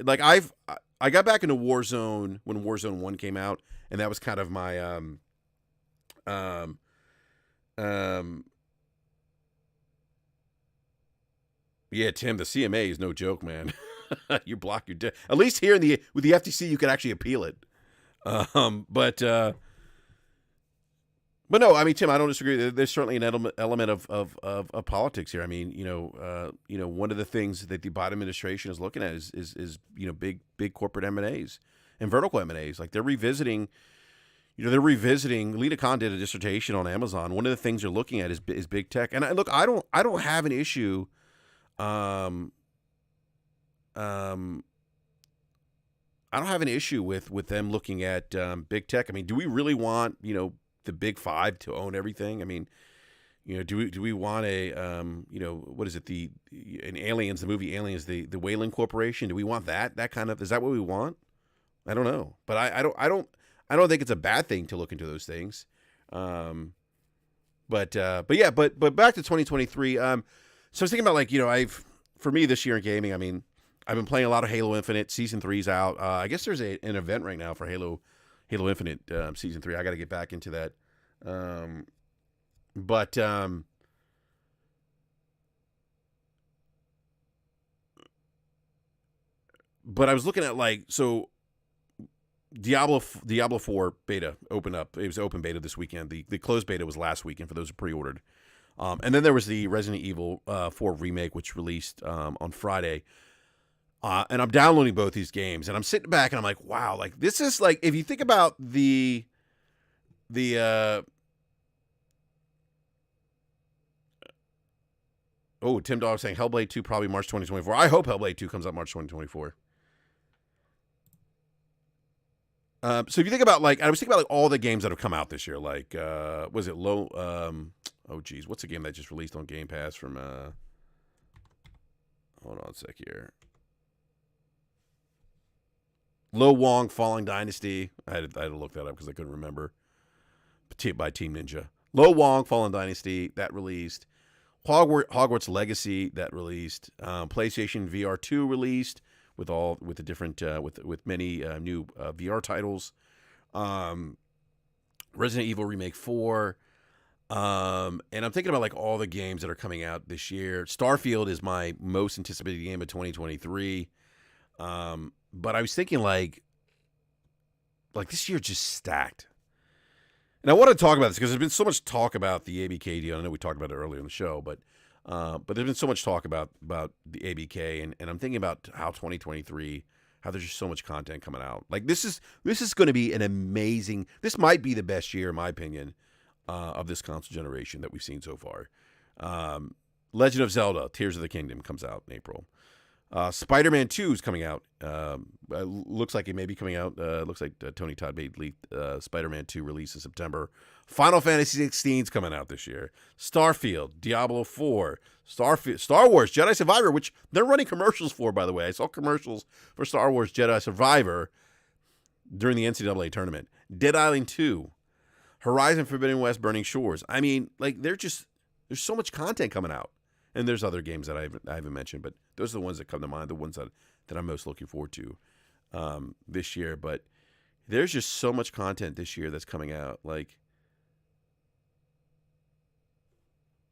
I got back into Warzone when Warzone 1 came out, and that was kind of my yeah, Tim, the CMA is no joke, man. You block your at least here with the FTC you can actually appeal it. But no, I mean, Tim, I don't disagree. There's certainly an element of politics here. I mean, one of the things that the Biden administration is looking at is big corporate M&As and vertical M&As. Like they're revisiting. Lena Khan did a dissertation on Amazon. One of the things they're looking at is big tech. And look, I don't have an issue. I don't have an issue with them looking at big tech. I mean, do we really want the big five to own everything? I mean, do we want a what is it, in Aliens, the movie Aliens, the Weyland Corporation? Do we want that kind of, is that what we want? I don't know, but I don't think it's a bad thing to look into those things. But back to 2023. So I was thinking about for me this year in gaming, I mean, I've been playing a lot of Halo Infinite. Season 3's out. I guess there's an event right now for Halo Infinite Season 3. I got to get back into that. But I was looking at Diablo 4 beta opened up. It was open beta this weekend. The closed beta was last weekend for those who pre-ordered. And then there was the Resident Evil 4 remake, which released on Friday. And I'm downloading both these games, and I'm sitting back, and I'm like, wow, like this is like, if you think about Tim Dog saying Hellblade 2 probably March 2024. I hope Hellblade 2 comes out March 2024. So if you think about I was thinking about all the games that have come out this year, was it what's the game that just released on Game Pass from hold on a sec here. Lo Wong Falling Dynasty. I had to look that up because I couldn't remember. By Team Ninja. Lo Wong Fallen Dynasty, that released. Hogwarts Legacy, that released. PlayStation VR 2 released with the different with many new VR titles. Resident Evil Remake 4. And I'm thinking about all the games that are coming out this year. Starfield is my most anticipated game of 2023. But I was thinking this year just stacked. And I want to talk about this because there's been so much talk about the ABK deal. I know we talked about it earlier in the show, but there's been so much talk about the ABK, and I'm thinking about how 2023, how there's just so much content coming out. This is going to be an amazing. This might be the best year, in my opinion, of this console generation that we've seen so far. Legend of Zelda: Tears of the Kingdom comes out in April. Spider-Man 2 is coming out. Looks like it may be coming out. Looks like Tony Todd made Spider-Man 2 release in September. Final Fantasy 16 is coming out this year. Starfield, Diablo 4, Star Wars Jedi Survivor, which they're running commercials for, by the way. I saw commercials for Star Wars Jedi Survivor during the NCAA tournament. Dead Island 2, Horizon Forbidden West, Burning Shores. I mean, like, there's so much content coming out. And there's other games that I haven't mentioned, but those are the ones that come to mind, the ones that I'm most looking forward to this year. But there's just so much content this year that's coming out. Like,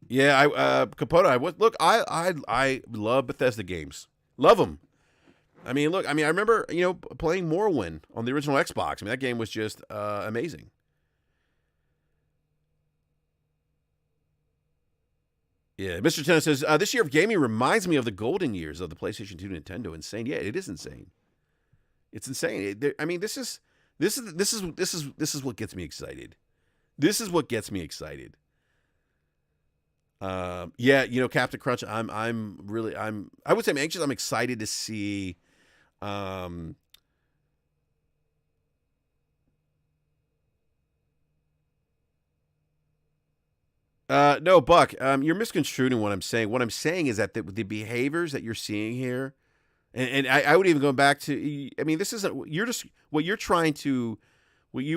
yeah, Capote, I love Bethesda games. Love them. I mean, I remember, playing Morrowind on the original Xbox. I mean, that game was just amazing. Yeah, Mr. Tennis says, this year of gaming reminds me of the golden years of the PlayStation 2 Nintendo. Insane. Yeah, it is insane. It's insane. This is what gets me excited. This is what gets me excited. Yeah, Captain Crunch, I would say I'm anxious. I'm excited to see no, Buck, you're misconstruing what I'm saying. What I'm saying is that the behaviors that you're seeing here, and I would even go back to, this isn't, what you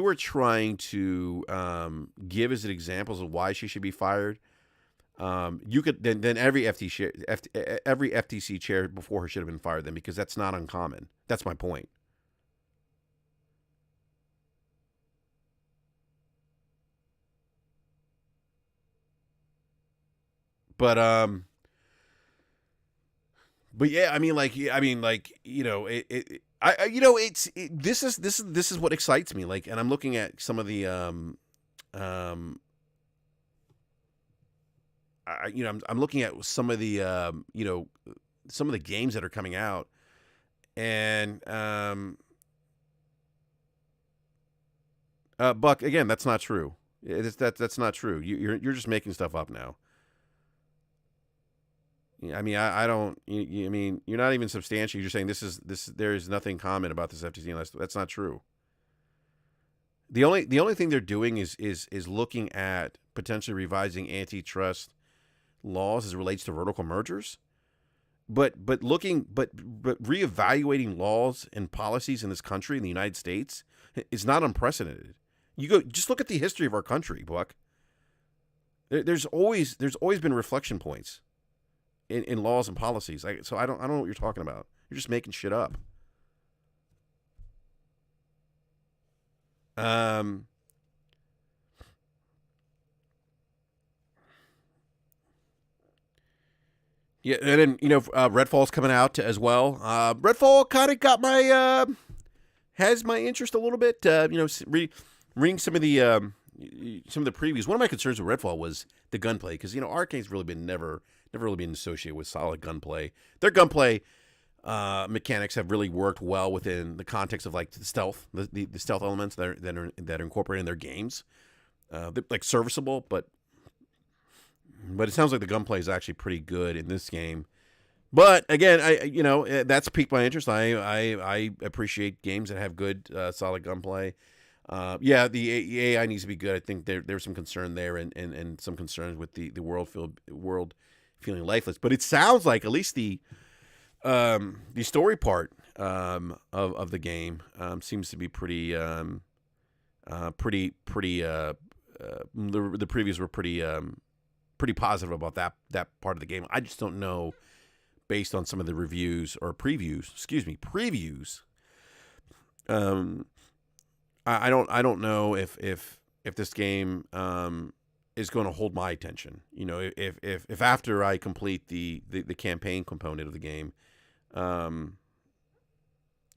were trying to give as examples of why she should be fired. You could, then every FTC chair before her should have been fired then, because that's not uncommon. That's my point. But yeah, this is what excites me. Like, and I'm looking at some of the I'm looking at some of the some of the games that are coming out, and Buck, again, that's not true. That's not true. You're just making stuff up now. I don't. You're not even substantiating. You're saying this. There is nothing common about this FTC unless that's not true. The only thing they're doing is looking at potentially revising antitrust laws as it relates to vertical mergers, but reevaluating laws and policies in this country, in the United States, is not unprecedented. Just look at the history of our country, Buck. There's always been reflection points in laws and policies. So I don't know what you're talking about. You're just making shit up. Yeah, and then Redfall's coming out as well. Redfall kind of got my has my interest a little bit. Reading some of the previews. One of my concerns with Redfall was the gunplay, because Arcane's really been never really been associated with solid gunplay. Their gunplay mechanics have really worked well within the context of like the stealth, the stealth elements that are incorporated in their games. They're like serviceable, but it sounds like the gunplay is actually pretty good in this game. But again, that's piqued my interest. I appreciate games that have good solid gunplay. Yeah, the AI needs to be good. I think there's some concern there, and some concerns with the world feeling lifeless. But it sounds like at least the story part of the game seems to be pretty the previews were pretty positive about that part of the game. I just don't know, based on some of the reviews or previews. I don't know if this game is going to hold my attention. If after I complete the campaign component of the game. Did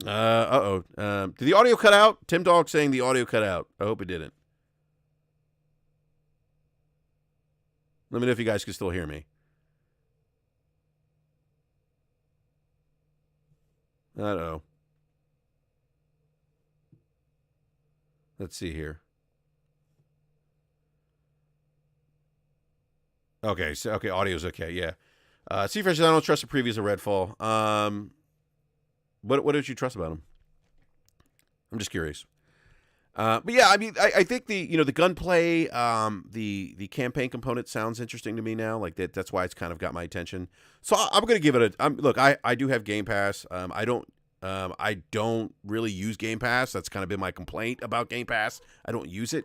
the audio cut out? Tim Dog saying the audio cut out. I hope it didn't. Let me know if you guys can still hear me. Uh-oh. Let's see here. Okay, so okay, audio's okay. Yeah. Seafresh, I don't trust the previews of Redfall. What did you trust about them? I'm just curious. But yeah, I mean, I think the gunplay, the campaign component sounds interesting to me now. Like that's why it's kind of got my attention. So I'm gonna give it a. Look, I do have Game Pass. I don't really use Game Pass. That's kind of been my complaint about Game Pass. I don't use it.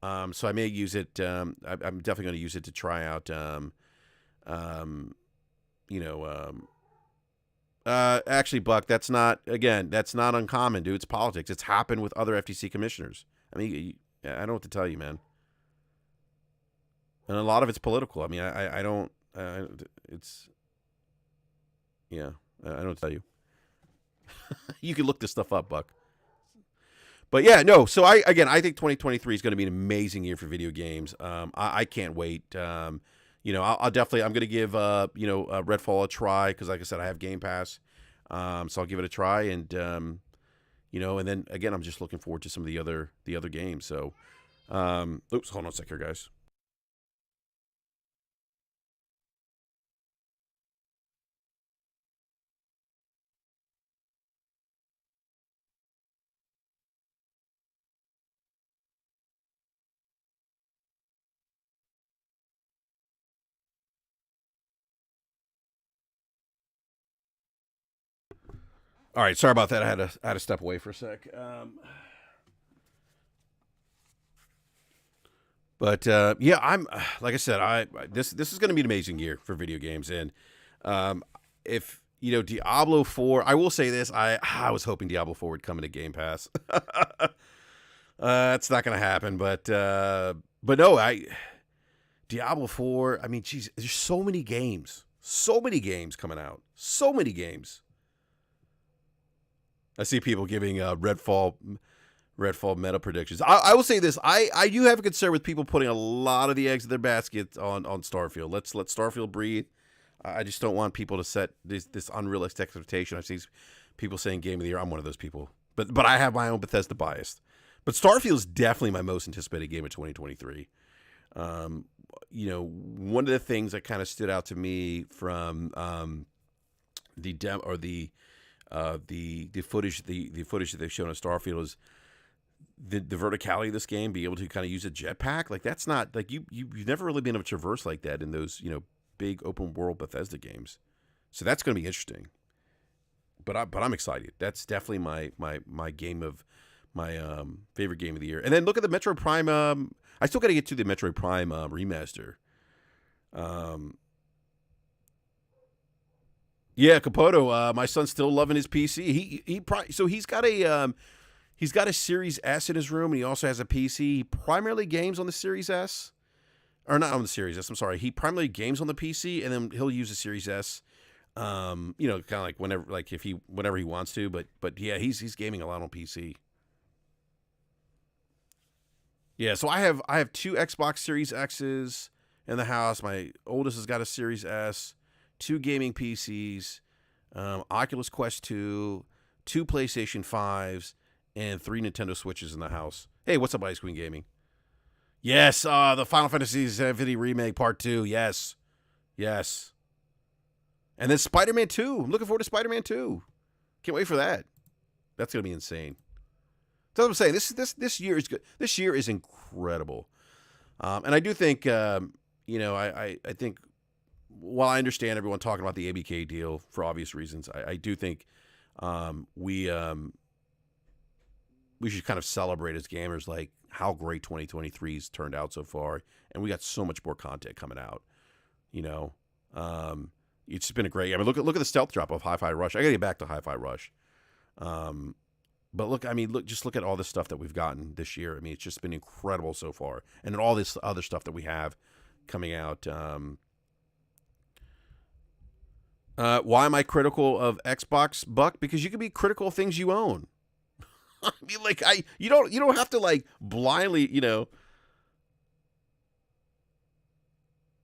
So I may use it. I'm definitely going to use it to try out. Um, you know, actually, Buck, that's not uncommon, dude. It's politics. It's happened with other FTC commissioners. I mean, I don't know what to tell you, man. And a lot of it's political. I mean, I don't. It's yeah. I don't know what to tell you. You can look this stuff up, Buck. But yeah, no. So I think 2023 is going to be an amazing year for video games. I can't wait. I'll definitely. I'm going to give Redfall a try because, like I said, I have Game Pass. So I'll give it a try, and and then again, I'm just looking forward to some of the other games. So, oops, hold on a sec here, guys. All right, sorry about that. I had to step away for a sec. But yeah, I'm like I said, this is going to be an amazing year for video games, and if Diablo 4, I will say this, I was hoping Diablo 4 would come into Game Pass. It's not going to happen, but no, Diablo 4. I mean, geez, there's so many games coming out, so many games. I see people giving Redfall meta predictions. I will say this: I do have a concern with people putting a lot of the eggs in their basket on Starfield. Let's let Starfield breathe. I just don't want people to set this unrealistic expectation. I've seen people saying Game of the Year. I'm one of those people, but I have my own Bethesda bias. But Starfield is definitely my most anticipated game of 2023. One of the things that kind of stood out to me from the demo or the footage that they've shown of Starfield is the verticality of this game, be able to kind of use a jetpack. Like that's not like you've never really been able to traverse like that in those big open world Bethesda games. So that's going to be interesting. But I'm excited. That's definitely my game of my favorite game of the year. And then look at the Metroid Prime. I still got to get to the Metroid Prime remaster. Yeah, Capoto. My son's still loving his PC. He's got a Series S in his room, and he also has a PC. He primarily games on the Series S, or not on the Series S. I'm sorry. He primarily games on the PC, and then he'll use the Series S. Kind of like whenever he wants to. But yeah, he's gaming a lot on PC. Yeah, so I have two Xbox Series X's in the house. My oldest has got a Series S, two gaming PCs, Oculus Quest 2, two PlayStation 5s, and three Nintendo Switches in the house. Hey, what's up, Ice Queen Gaming? Yes, the Final Fantasy VII Remake Part 2. Yes. Yes. And then Spider-Man 2. I'm looking forward to Spider-Man 2. Can't wait for that. That's going to be insane. That's what I'm saying. This year is good. This year is incredible. And I do think, I think, while I understand everyone talking about the ABK deal for obvious reasons, I do think we should kind of celebrate as gamers like how great 2023's turned out so far, and we got so much more content coming out. It's been a great. I mean, look at the stealth drop of Hi-Fi Rush. I gotta get back to Hi-Fi Rush. But look at all this stuff that we've gotten this year. I mean, it's just been incredible so far, and all this other stuff that we have coming out. Why am I critical of Xbox, Buck? Because you can be critical of things you own. I mean, like you don't have to like blindly,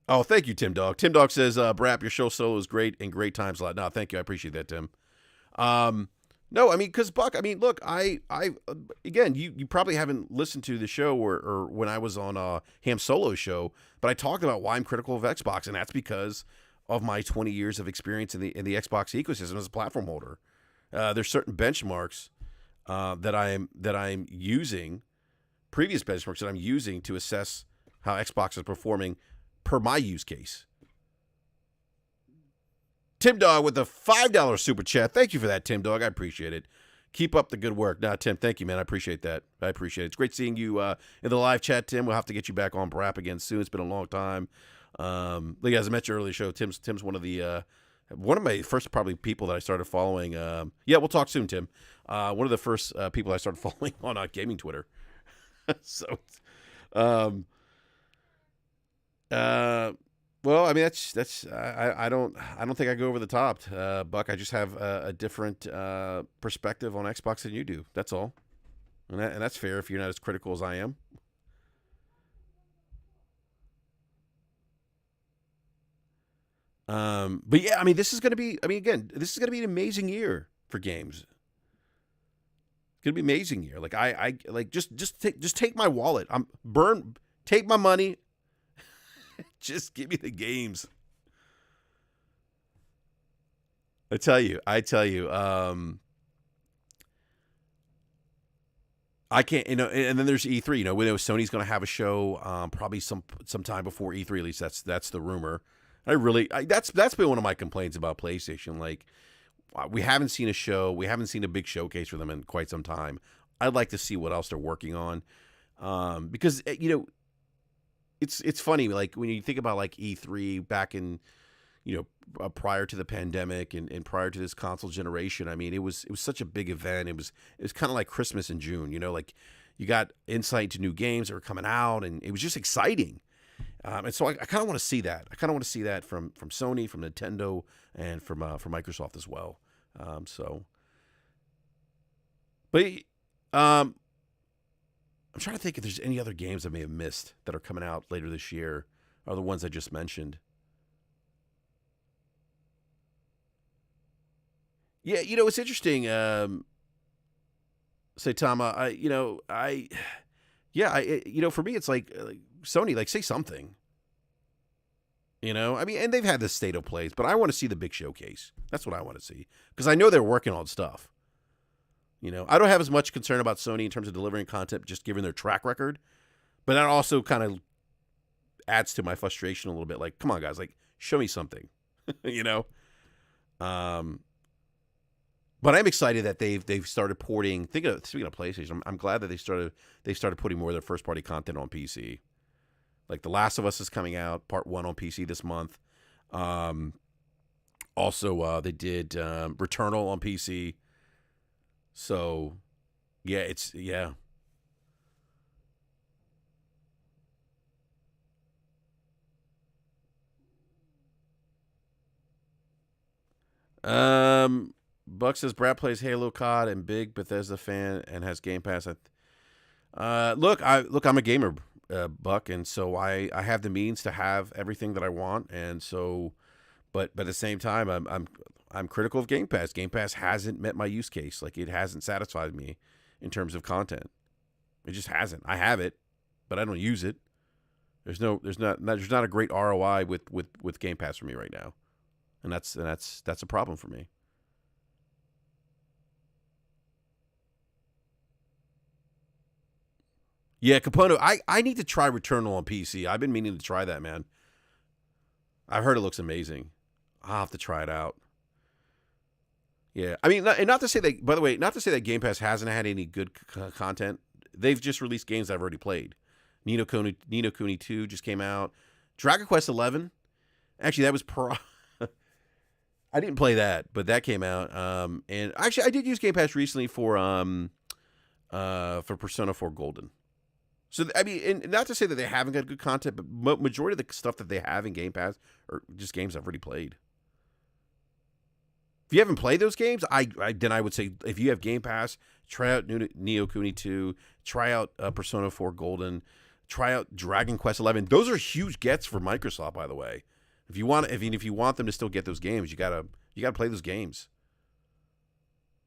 Oh, thank you, Tim Dog. Tim Dog says, "Brap, your show solo is great and great times a lot." No, thank you, I appreciate that, Tim. No, I mean, because Buck, I mean, look, again, you probably haven't listened to the show or when I was on Ham Solo's show, but I talked about why I'm critical of Xbox, and that's because of my 20 years of experience in the Xbox ecosystem as a platform holder. There's certain benchmarks that I'm using, previous benchmarks that I'm using to assess how Xbox is performing per my use case. Tim Dog with a $5 super chat. Thank you for that, Tim Dog. I appreciate it. Keep up the good work. Nah, Tim, thank you, man. I appreciate that. I appreciate it. It's great seeing you in the live chat, Tim. We'll have to get you back on BRAP again soon. It's been a long time. Like as I mentioned earlier, show Tim's one of my first probably people that I started following. Yeah, we'll talk soon, Tim. One of the first people I started following on gaming Twitter. So, well, I mean that's I don't think I go over the top, Buck. I just have a different perspective on Xbox than you do. That's all, and that's fair if you're not as critical as I am. But yeah, I mean, this is going to be. I mean, again, this is going to be an amazing year for games. It's going to be an amazing year. Like I like just take my wallet. Take my money. Just give me the games. I tell you. I can't, and then there's E3. We know Sony's going to have a show, probably sometime before E3. At least that's the rumor. That's been one of my complaints about PlayStation. Like, we haven't seen a show, we haven't seen a big showcase for them in quite some time. I'd like to see what else they're working on, because it's funny. Like when you think about like E3 back in, prior to the pandemic and prior to this console generation. I mean, it was such a big event. It was kind of like Christmas in June. Like you got insight into new games that were coming out, and it was just exciting. And so I kind of want to see that. I kind of want to see that from Sony, from Nintendo, and from Microsoft as well. But I'm trying to think if there's any other games I may have missed that are coming out later this year, or the ones I just mentioned. Yeah, it's interesting. Saitama, for me, it's like Sony, like say something. I mean, and they've had this state of plays, but I want to see the big showcase. That's what I want to see, because I know they're working on stuff. I don't have as much concern about Sony in terms of delivering content, just given their track record, but that also kind of adds to my frustration a little bit. Like, come on, guys, like show me something, But I'm excited that they've started porting. Speaking of PlayStation, I'm glad that they started putting more of their first party content on PC. Like The Last of Us is coming out, Part 1 on PC this month. Also, they did Returnal on PC. So, yeah. Buck says Brad plays Halo COD and big Bethesda fan and has Game Pass. Look, I'm a gamer, Buck, and so I have the means to have everything that I want, and so, but at the same time, I'm critical of Game Pass. Game Pass hasn't met my use case. Like, it hasn't satisfied me in terms of content. It just hasn't. I have it, but I don't use it. There's not a great ROI with Game Pass for me right now, and that's a problem for me. Yeah, Capono, I need to try Returnal on PC. I've been meaning to try that, man. I've heard it looks amazing. I'll have to try it out. Yeah, I mean, and not to say that, by the way, not to say that Game Pass hasn't had any good content. They've just released games I've already played. Ni no Kuni 2 just came out. Dragon Quest 11, actually, that was I didn't play that, but that came out. And actually, I did use Game Pass recently for Persona 4 Golden. So, I mean, and not to say that they haven't got good content, but majority of the stuff that they have in Game Pass are just games I've already played. If you haven't played those games, then I would say if you have Game Pass, try out Ni no Kuni 2, try out Persona 4 Golden, try out Dragon Quest 11. Those are huge gets for Microsoft, by the way. If you want them to still get those games, you gotta play those games.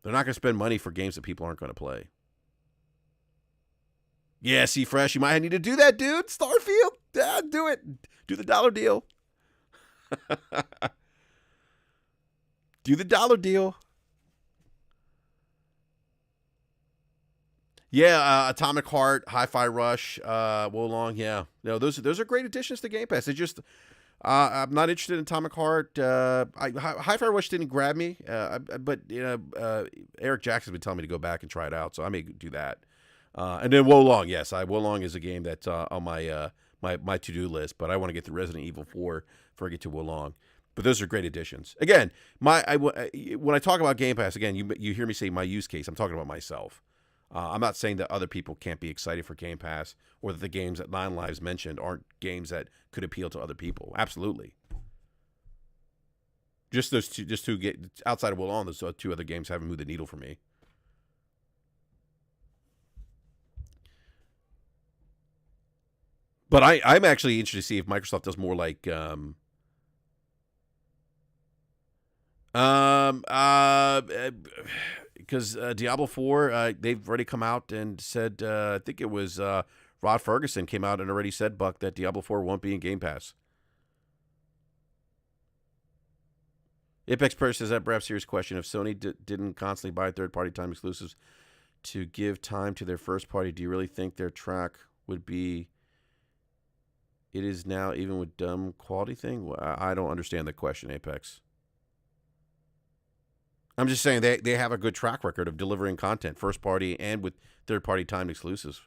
They're not going to spend money for games that people aren't going to play. Yeah, see, Fresh, you might need to do that, dude. Starfield, do it. Do the dollar deal. Do the dollar deal. Yeah, Atomic Heart, Hi-Fi Rush, Wolong. Yeah, no, those are great additions to Game Pass. They just, I'm not interested in Atomic Heart. Hi-Fi Rush didn't grab me, but Eric Jackson's been telling me to go back and try it out, so I may do that. And then Wolong, yes, Wolong is a game that's on my my to-do list, but I want to get to Resident Evil 4 before I get to Wolong. But those are great additions. Again, when I talk about Game Pass, again, you hear me say my use case. I'm talking about myself. I'm not saying that other people can't be excited for Game Pass or that the games that Nine Lives mentioned aren't games that could appeal to other people. Absolutely. Just those two get outside of Wolong, those two other games haven't moved the needle for me. But I'm actually interested to see if Microsoft does more like because Diablo 4, they've already come out and said, I think it was Rod Ferguson came out and already said, Buck, that Diablo 4 won't be in Game Pass. Apex Purse says that BRAP serious question. If Sony didn't constantly buy third-party time exclusives to give time to their first party, do you really think their track would be it is now even with dumb quality thing? Well, I don't understand the question, Apex. I'm just saying they have a good track record of delivering content, first party and with third party timed exclusives.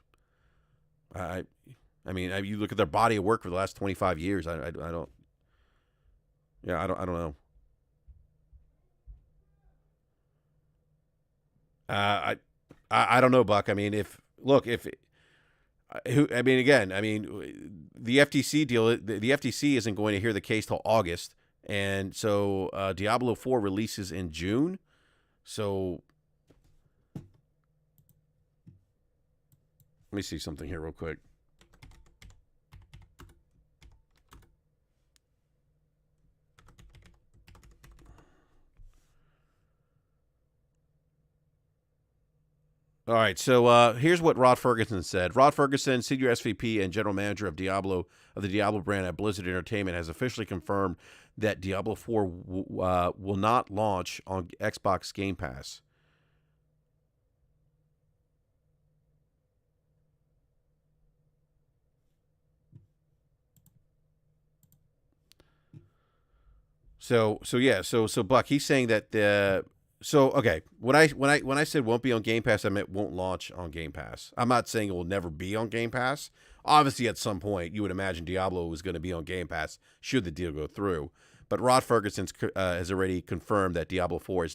I mean, you look at their body of work for the last 25 years. I don't. Yeah, I don't know. I don't know, Buck. I mean, the FTC deal. The FTC isn't going to hear the case till August. And so Diablo 4 releases in June. So let me see something here real quick. All right, so here's what Rod Ferguson said. Rod Ferguson, senior SVP and general manager of the Diablo brand at Blizzard Entertainment, has officially confirmed that Diablo 4 will not launch on Xbox Game Pass. So Buck, he's saying that okay, when I said won't be on Game Pass, I meant won't launch on Game Pass. I'm not saying it will never be on Game Pass. Obviously, at some point, you would imagine Diablo was going to be on Game Pass should the deal go through. But Rod Ferguson has already confirmed that Diablo 4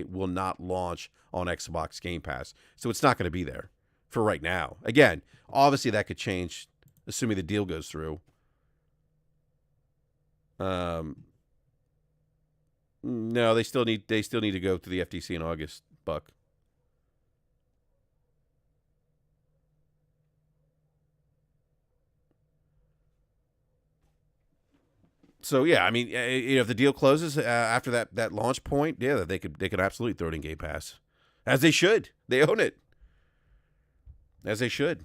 will not launch on Xbox Game Pass. So it's not going to be there for right now. Again, obviously that could change, assuming the deal goes through. No, they still need to go to the FTC in August, Buck. So yeah, I mean, if the deal closes after that launch point, yeah, they could absolutely throw it in Game Pass, as they should. They own it, as they should.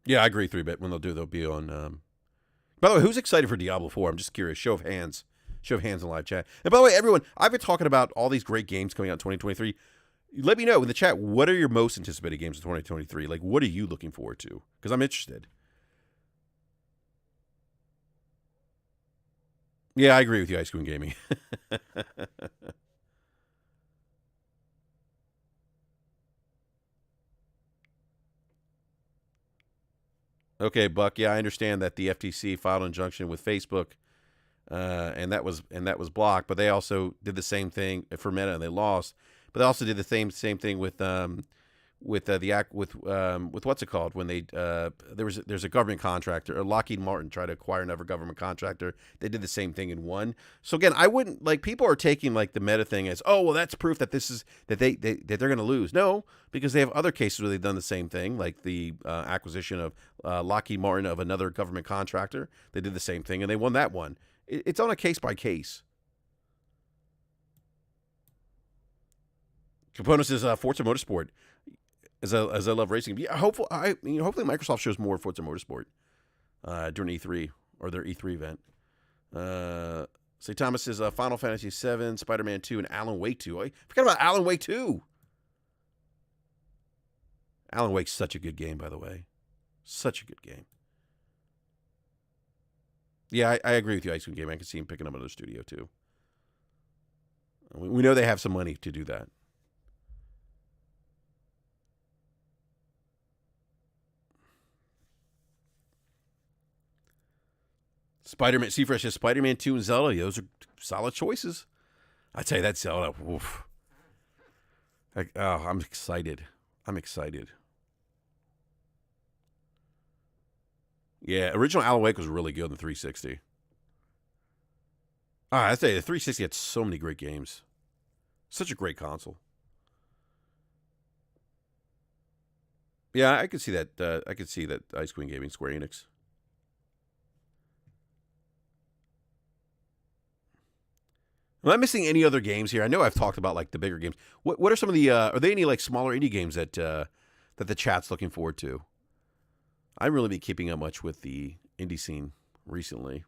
Yeah, I agree. 3-bit when they'll be on. By the way, who's excited for Diablo 4? I'm just curious. Show of hands in live chat. And by the way, everyone, I've been talking about all these great games coming out in 2023. Let me know in the chat, what are your most anticipated games of 2023? Like, what are you looking forward to? Because I'm interested. Yeah, I agree with you, Ice Cream Gaming. Okay, Buck. Yeah, I understand that the FTC filed an injunction with Facebook, and that was blocked. But they also did the same thing for Meta, and they lost. But they also did the same thing with with the act with what's it called when they there's a government contractor, or Lockheed Martin tried to acquire another government contractor. They did the same thing and won. So again, I wouldn't like people are taking like the meta thing as, oh well, that's proof that this is that they're going to lose. No, because they have other cases where they've done the same thing, like the acquisition of Lockheed Martin of another government contractor. They did the same thing and they won that one. It's on a case by case. Components is Forza Motorsport. As I love racing, yeah. Hopefully Microsoft shows more Forza Motorsport during E3 or their E3 event. Say Thomas is Final Fantasy VII, Spider-Man 2, and Alan Wake 2. I forgot about Alan Wake 2. Alan Wake's such a good game, by the way. Such a good game. Yeah, I agree with you, Ice Cream Game. I can see him picking up another studio too. We know they have some money to do that. Spider-Man, Seafresh says Spider-Man 2 and Zelda. Those are solid choices. I tell you, that Zelda, oof. I'm excited. Yeah, original Alan Wake was really good on the 360. I tell you, the 360 had so many great games. Such a great console. Yeah, I could see that. I could see that Ice Queen Gaming, Square Enix. Am I missing any other games here? I know I've talked about like the bigger games. What are some of the? Are there any like smaller indie games that that the chat's looking forward to? I haven't really been keeping up much with the indie scene recently.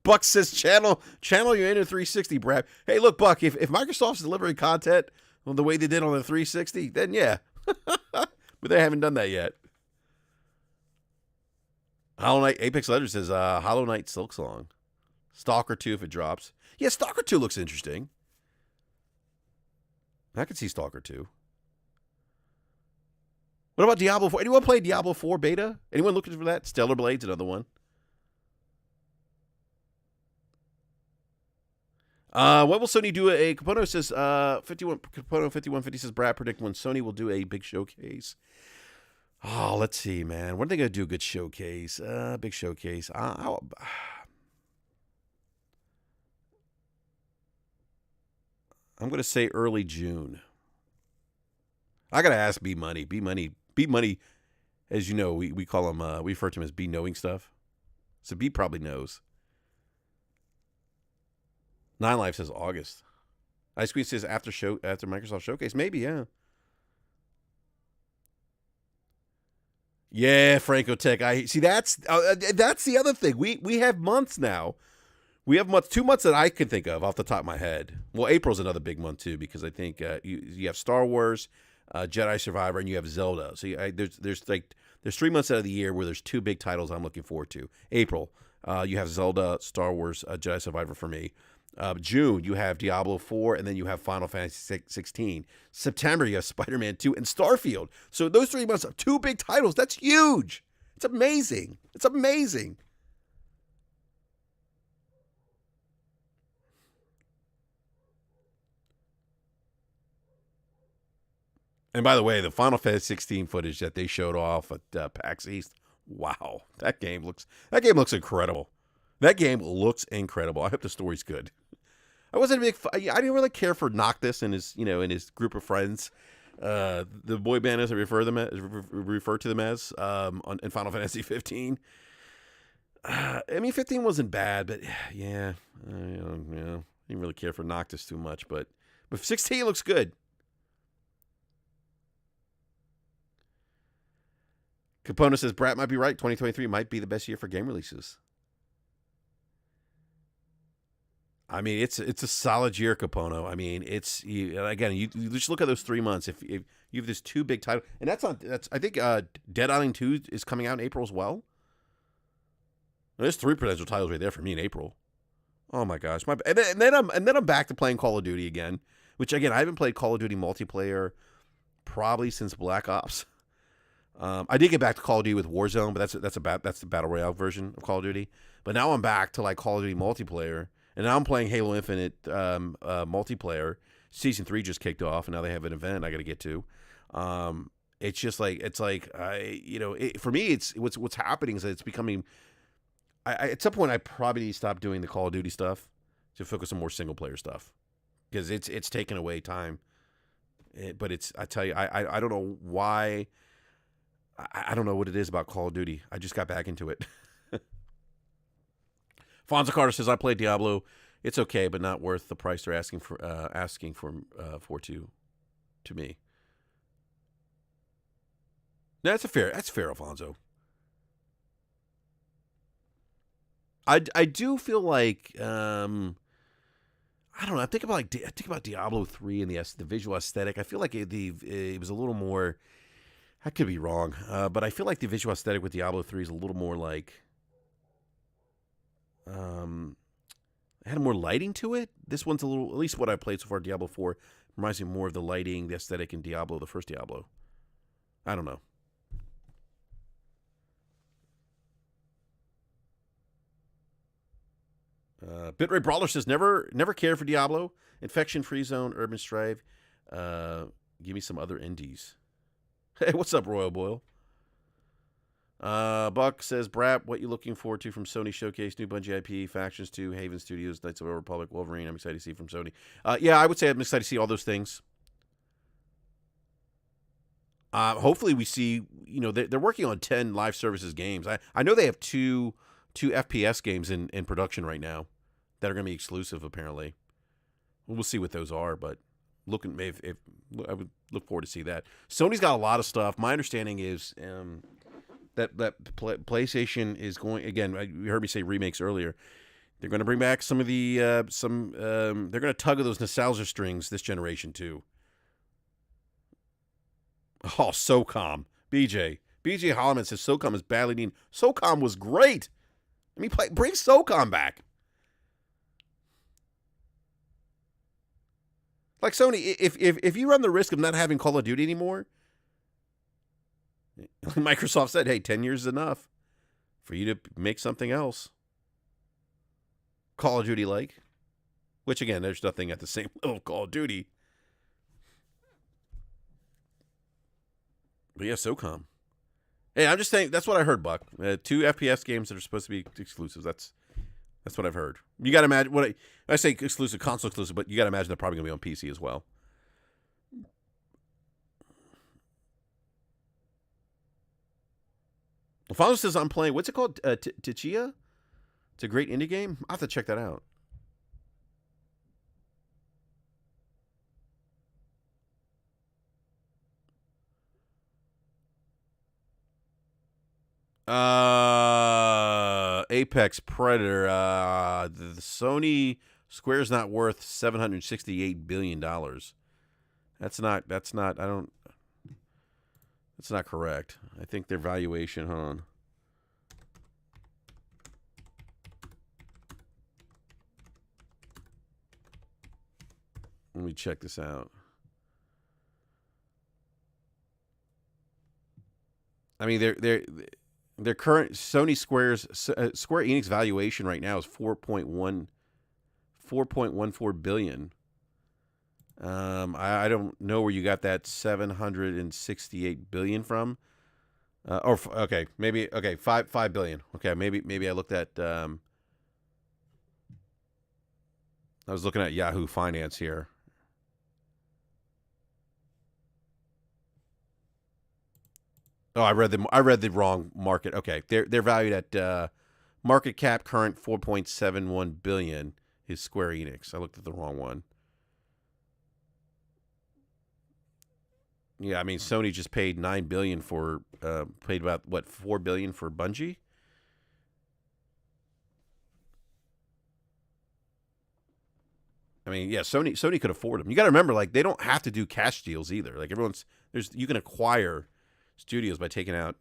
Buck says channel your inner 360, Brad. Hey, look, Buck, if Microsoft's delivering content the way they did on the 360, then yeah. But they haven't done that yet. Hollow Knight, Apex Legends says Hollow Knight Silksong. Stalker 2 if it drops. Yeah, Stalker 2 looks interesting. I could see Stalker 2. What about Diablo 4? Anyone play Diablo 4 beta? Anyone looking for that? Stellar Blade's another one. What will Sony do? A Compono says 5150 says Brad predict when Sony will do a big showcase. Oh, let's see, man. When are they gonna do a good showcase? Big showcase. I'm gonna say early June. I gotta ask B Money. B Money. As you know, we call him. We refer to him as B knowing stuff. So B probably knows. Nine Life says August. Ice Queen says after Microsoft Showcase. Maybe, yeah. Yeah, Franco Tech. I see. That's the other thing. We have months now. We have 2 months that I can think of off the top of my head. Well, April's another big month too because I think you have Star Wars, Jedi Survivor, and you have Zelda. So there's 3 months out of the year where there's 2 big titles I'm looking forward to. April, you have Zelda, Star Wars, Jedi Survivor for me. June, you have Diablo 4, and then you have Final Fantasy 16. September, you have Spider-Man 2 and Starfield. So those 3 months of 2 big titles, that's huge. It's amazing. It's amazing. And by the way, the Final Fantasy 16 footage that they showed off at PAX East, wow, that game looks incredible. That game looks incredible. I hope the story's good. I wasn't a big. I didn't really care for Noctis and his, and his group of friends, the boy band as I refer to them as, in Final Fantasy 15. I mean, 15 wasn't bad, but yeah, didn't really care for Noctis too much. But 16 looks good. Capona says Brat might be right. 2023 might be the best year for game releases. I mean, it's a solid year, Capono. I mean, you just look at those 3 months. If you have this 2 big titles, and I think Dead Island 2 is coming out in April as well. There's 3 potential titles right there for me in April. Oh my gosh, and then I'm back to playing Call of Duty again, which again I haven't played Call of Duty multiplayer probably since Black Ops. I did get back to Call of Duty with Warzone, but that's the battle royale version of Call of Duty. But now I'm back to like Call of Duty multiplayer. And now I'm playing Halo Infinite multiplayer. Season 3 just kicked off, and now they have an event I got to get to. It's just like for me, it's what's happening is that it's becoming. At some point, I probably need to stop doing the Call of Duty stuff to focus on more single player stuff because it's taken away time. But I tell you, I don't know why. I don't know what it is about Call of Duty. I just got back into it. Fonzo Carter says I played Diablo. It's okay, but not worth the price they're asking for to me. No, that's fair, Alfonso. I do feel like I don't know. I think about Diablo 3 and the visual aesthetic. I feel like it was a little more. I could be wrong, but I feel like the visual aesthetic with Diablo 3 is a little more like. It had more lighting to it. This one's a little, at least what I played so far, Diablo 4, reminds me more of the lighting, the aesthetic in Diablo, the first Diablo. I don't know. Bitrate Brawler says, never cared for Diablo. Infection Free Zone, Urban Strive. Give me some other indies. Hey, what's up, Royal Boyle? Buck says, BRAP, what you looking forward to from Sony Showcase, new Bungie IP, Factions 2, Haven Studios, Knights of the Republic, Wolverine. I'm excited to see from Sony. Yeah, I would say I'm excited to see all those things. Hopefully we see, they're working on 10 live services games. I know they have two FPS games in production right now that are going to be exclusive, apparently. We'll see what those are, but if I would look forward to see that. Sony's got a lot of stuff. My understanding is that PlayStation is going, again, you heard me say remakes earlier. They're going to bring back some of the they're going to tug at those nostalgia strings this generation too. Oh, SOCOM. BJ Holloman says SOCOM is badly needed. SOCOM was great. Bring SOCOM back. Like Sony, if you run the risk of not having Call of Duty anymore, Microsoft said, hey, 10 years is enough for you to make something else. Call of Duty like. Which, again, there's nothing at the same level of Call of Duty. But yeah, SOCOM. Hey, I'm just saying, that's what I heard, Buck. 2 FPS games that are supposed to be exclusives. That's what I've heard. You got to imagine, I say exclusive, console exclusive, but you got to imagine they're probably going to be on PC as well. Alfonso says I'm playing, what's it called? Tichia? It's a great indie game. I'll have to check that out. Apex Predator. The Sony Square's not worth $768 billion. That's not correct. I think their valuation, hold on. Let me check this out. I mean, their current Sony Square Enix valuation right now is 4.14 billion. I don't know where you got that 768 billion from. Maybe 5 billion. Okay, maybe I looked at I was looking at Yahoo Finance here. Oh, I read the wrong market. Okay, they're valued at market cap current 4.71 billion is Square Enix. I looked at the wrong one. Yeah, I mean Sony just paid $9 billion for paid about $4 billion for Bungie. I mean, yeah, Sony could afford them. You got to remember, like, they don't have to do cash deals either. Like you can acquire studios by taking out,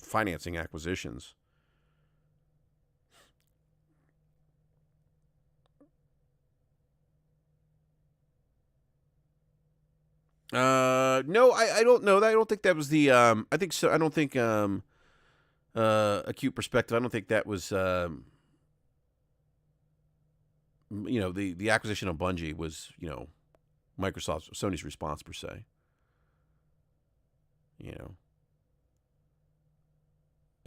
financing acquisitions. No, I don't know. I don't think that was the. I think so. I don't think acute perspective. I don't think that was. the acquisition of Bungie was, Sony's response per se.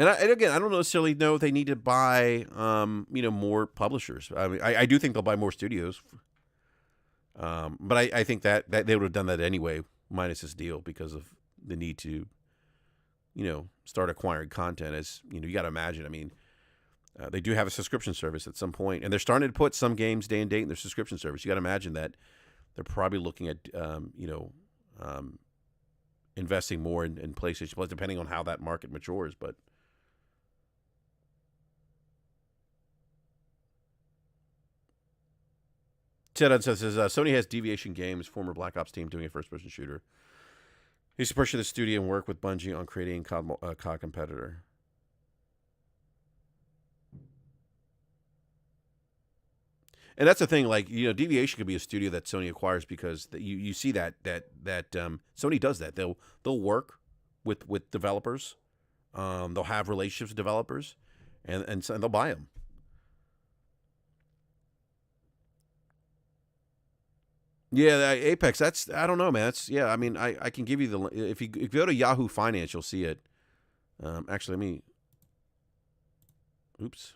And again, I don't necessarily know if they need to buy, more publishers. I mean, I do think they'll buy more studios, but I think that they would have done that anyway, minus this deal, because of the need to, start acquiring content. As you got to imagine. I mean, they do have a subscription service at some point, and they're starting to put some games day and date in their subscription service. You got to imagine that they're probably looking at, investing more in PlayStation Plus, depending on how that market matures, but. Ted says, Sony has Deviation Games, former Black Ops team, doing a first-person shooter. He's to push the studio and work with Bungie on creating a COD competitor. And that's the thing, like, Deviation could be a studio that Sony acquires, because you see that Sony does that. They'll work with developers, they'll have relationships with developers, and they'll buy them. Yeah, Apex. I don't know, man. I mean, I can give you the, if you go to Yahoo Finance, you'll see it. Actually, let me. Oops.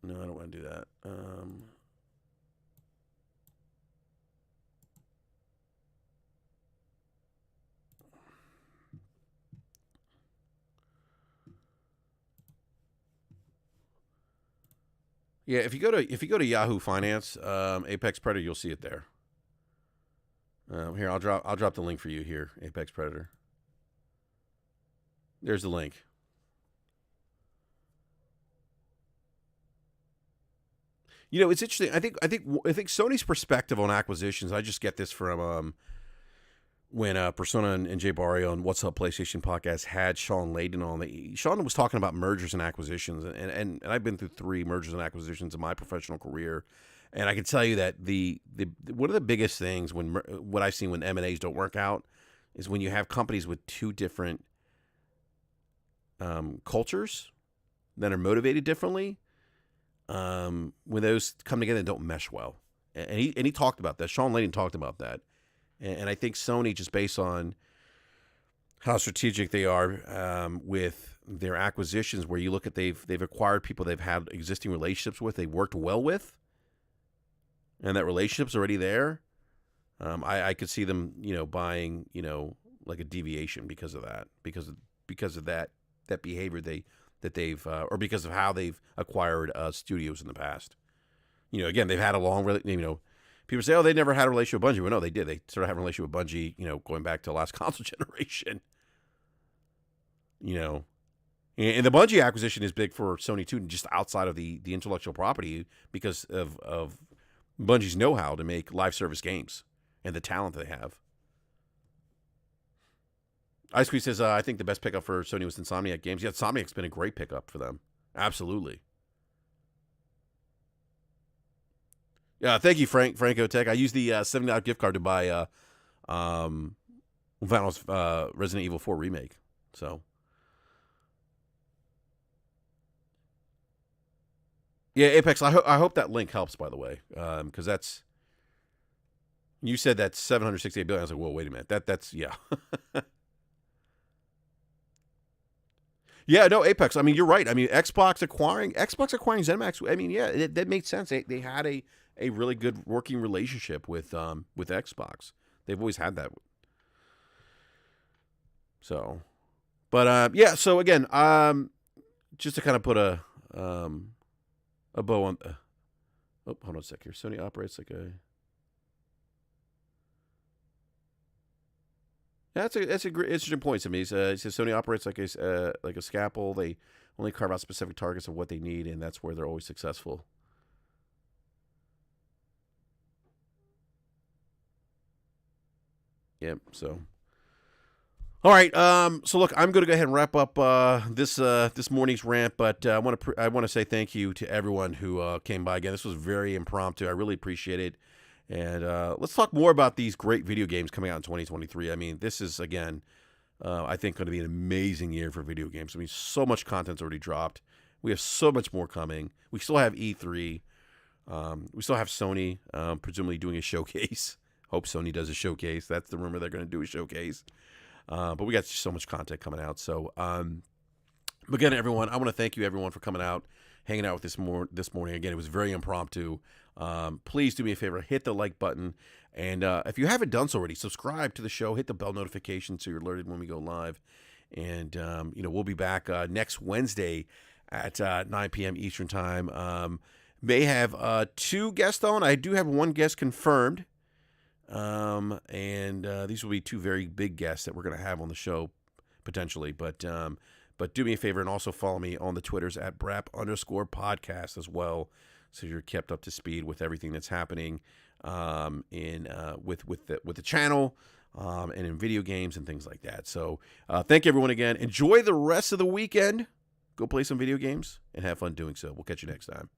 No, I don't want to do that. Yeah, if you go to Yahoo Finance, Apex Predator, you'll see it there. Here, I'll drop the link for you here, Apex Predator. There's the link. It's interesting. I think Sony's perspective on acquisitions. I just get this from when Persona and Jay Barrio on What's Up PlayStation podcast had Sean Layden on. Sean was talking about mergers and acquisitions, and I've been through 3 mergers and acquisitions in my professional career, and I can tell you that the one of the biggest things what I've seen when M&As don't work out is when you have companies with 2 different cultures that are motivated differently. When those come together and don't mesh well, and he talked about that. Sean Layden talked about that. And I think Sony, just based on how strategic they are with their acquisitions, where you look at they've acquired people they've had existing relationships with, they worked well with, and that relationship's already there. I could see them, buying, like a Deviation because of that, because of that behavior they've or because of how they've acquired studios in the past. Again, they've had a long, people say, oh, they never had a relationship with Bungie. Well, no, they did. They sort of had a relationship with Bungie, going back to the last console generation. And the Bungie acquisition is big for Sony too, just outside of the intellectual property, because of Bungie's know-how to make live service games and the talent they have. Ice Squeeze says, I think the best pickup for Sony was Insomniac Games. Yeah, Insomniac's been a great pickup for them. Absolutely. Yeah, thank you, Franco Tech. I used the $70 gift card to buy Resident Evil 4 remake. So, yeah, Apex. I hope that link helps. By the way, because that's, you said that's $768 billion. I was like, whoa, wait a minute. That's yeah. Yeah, no, Apex. I mean, you're right. I mean, Xbox acquiring ZeniMax. I mean, yeah, that made sense. They had a really good working relationship with Xbox. They've always had that. So, but yeah. So again, just to kind of put a bow on. Hold on a sec here. Sony operates like a. That's a great, interesting point to me. He says Sony operates like a scalpel. They only carve out specific targets of what they need, and that's where they're always successful. Yep. So, all right. So look, I'm going to go ahead and wrap up this morning's rant, but I want to say thank you to everyone who came by again. This was very impromptu. I really appreciate it. And let's talk more about these great video games coming out in 2023. I mean, this is, again, I think going to be an amazing year for video games. I mean, so much content's already dropped. We have so much more coming. We still have E3. We still have Sony, presumably doing a showcase. Hope Sony does a showcase. That's the rumor, they're going to do a showcase. But we got so much content coming out. So, again, everyone, I want to thank you, everyone, for coming out, hanging out with this morning. Again, it was very impromptu. Please do me a favor, hit the like button. And if you haven't done so already, subscribe to the show. Hit the bell notification so you're alerted when we go live. And, we'll be back next Wednesday at 9 p.m. Eastern Time. May have 2 guests on. I do have 1 guest confirmed. And these will be 2 very big guests that we're going to have on the show potentially. But do me a favor and also follow me on the Twitters at BRAP_podcast as well, so you're kept up to speed with everything that's happening with the channel and in video games and things like that. So thank you, everyone, again. Enjoy the rest of the weekend. Go play some video games and have fun doing so. We'll catch you next time.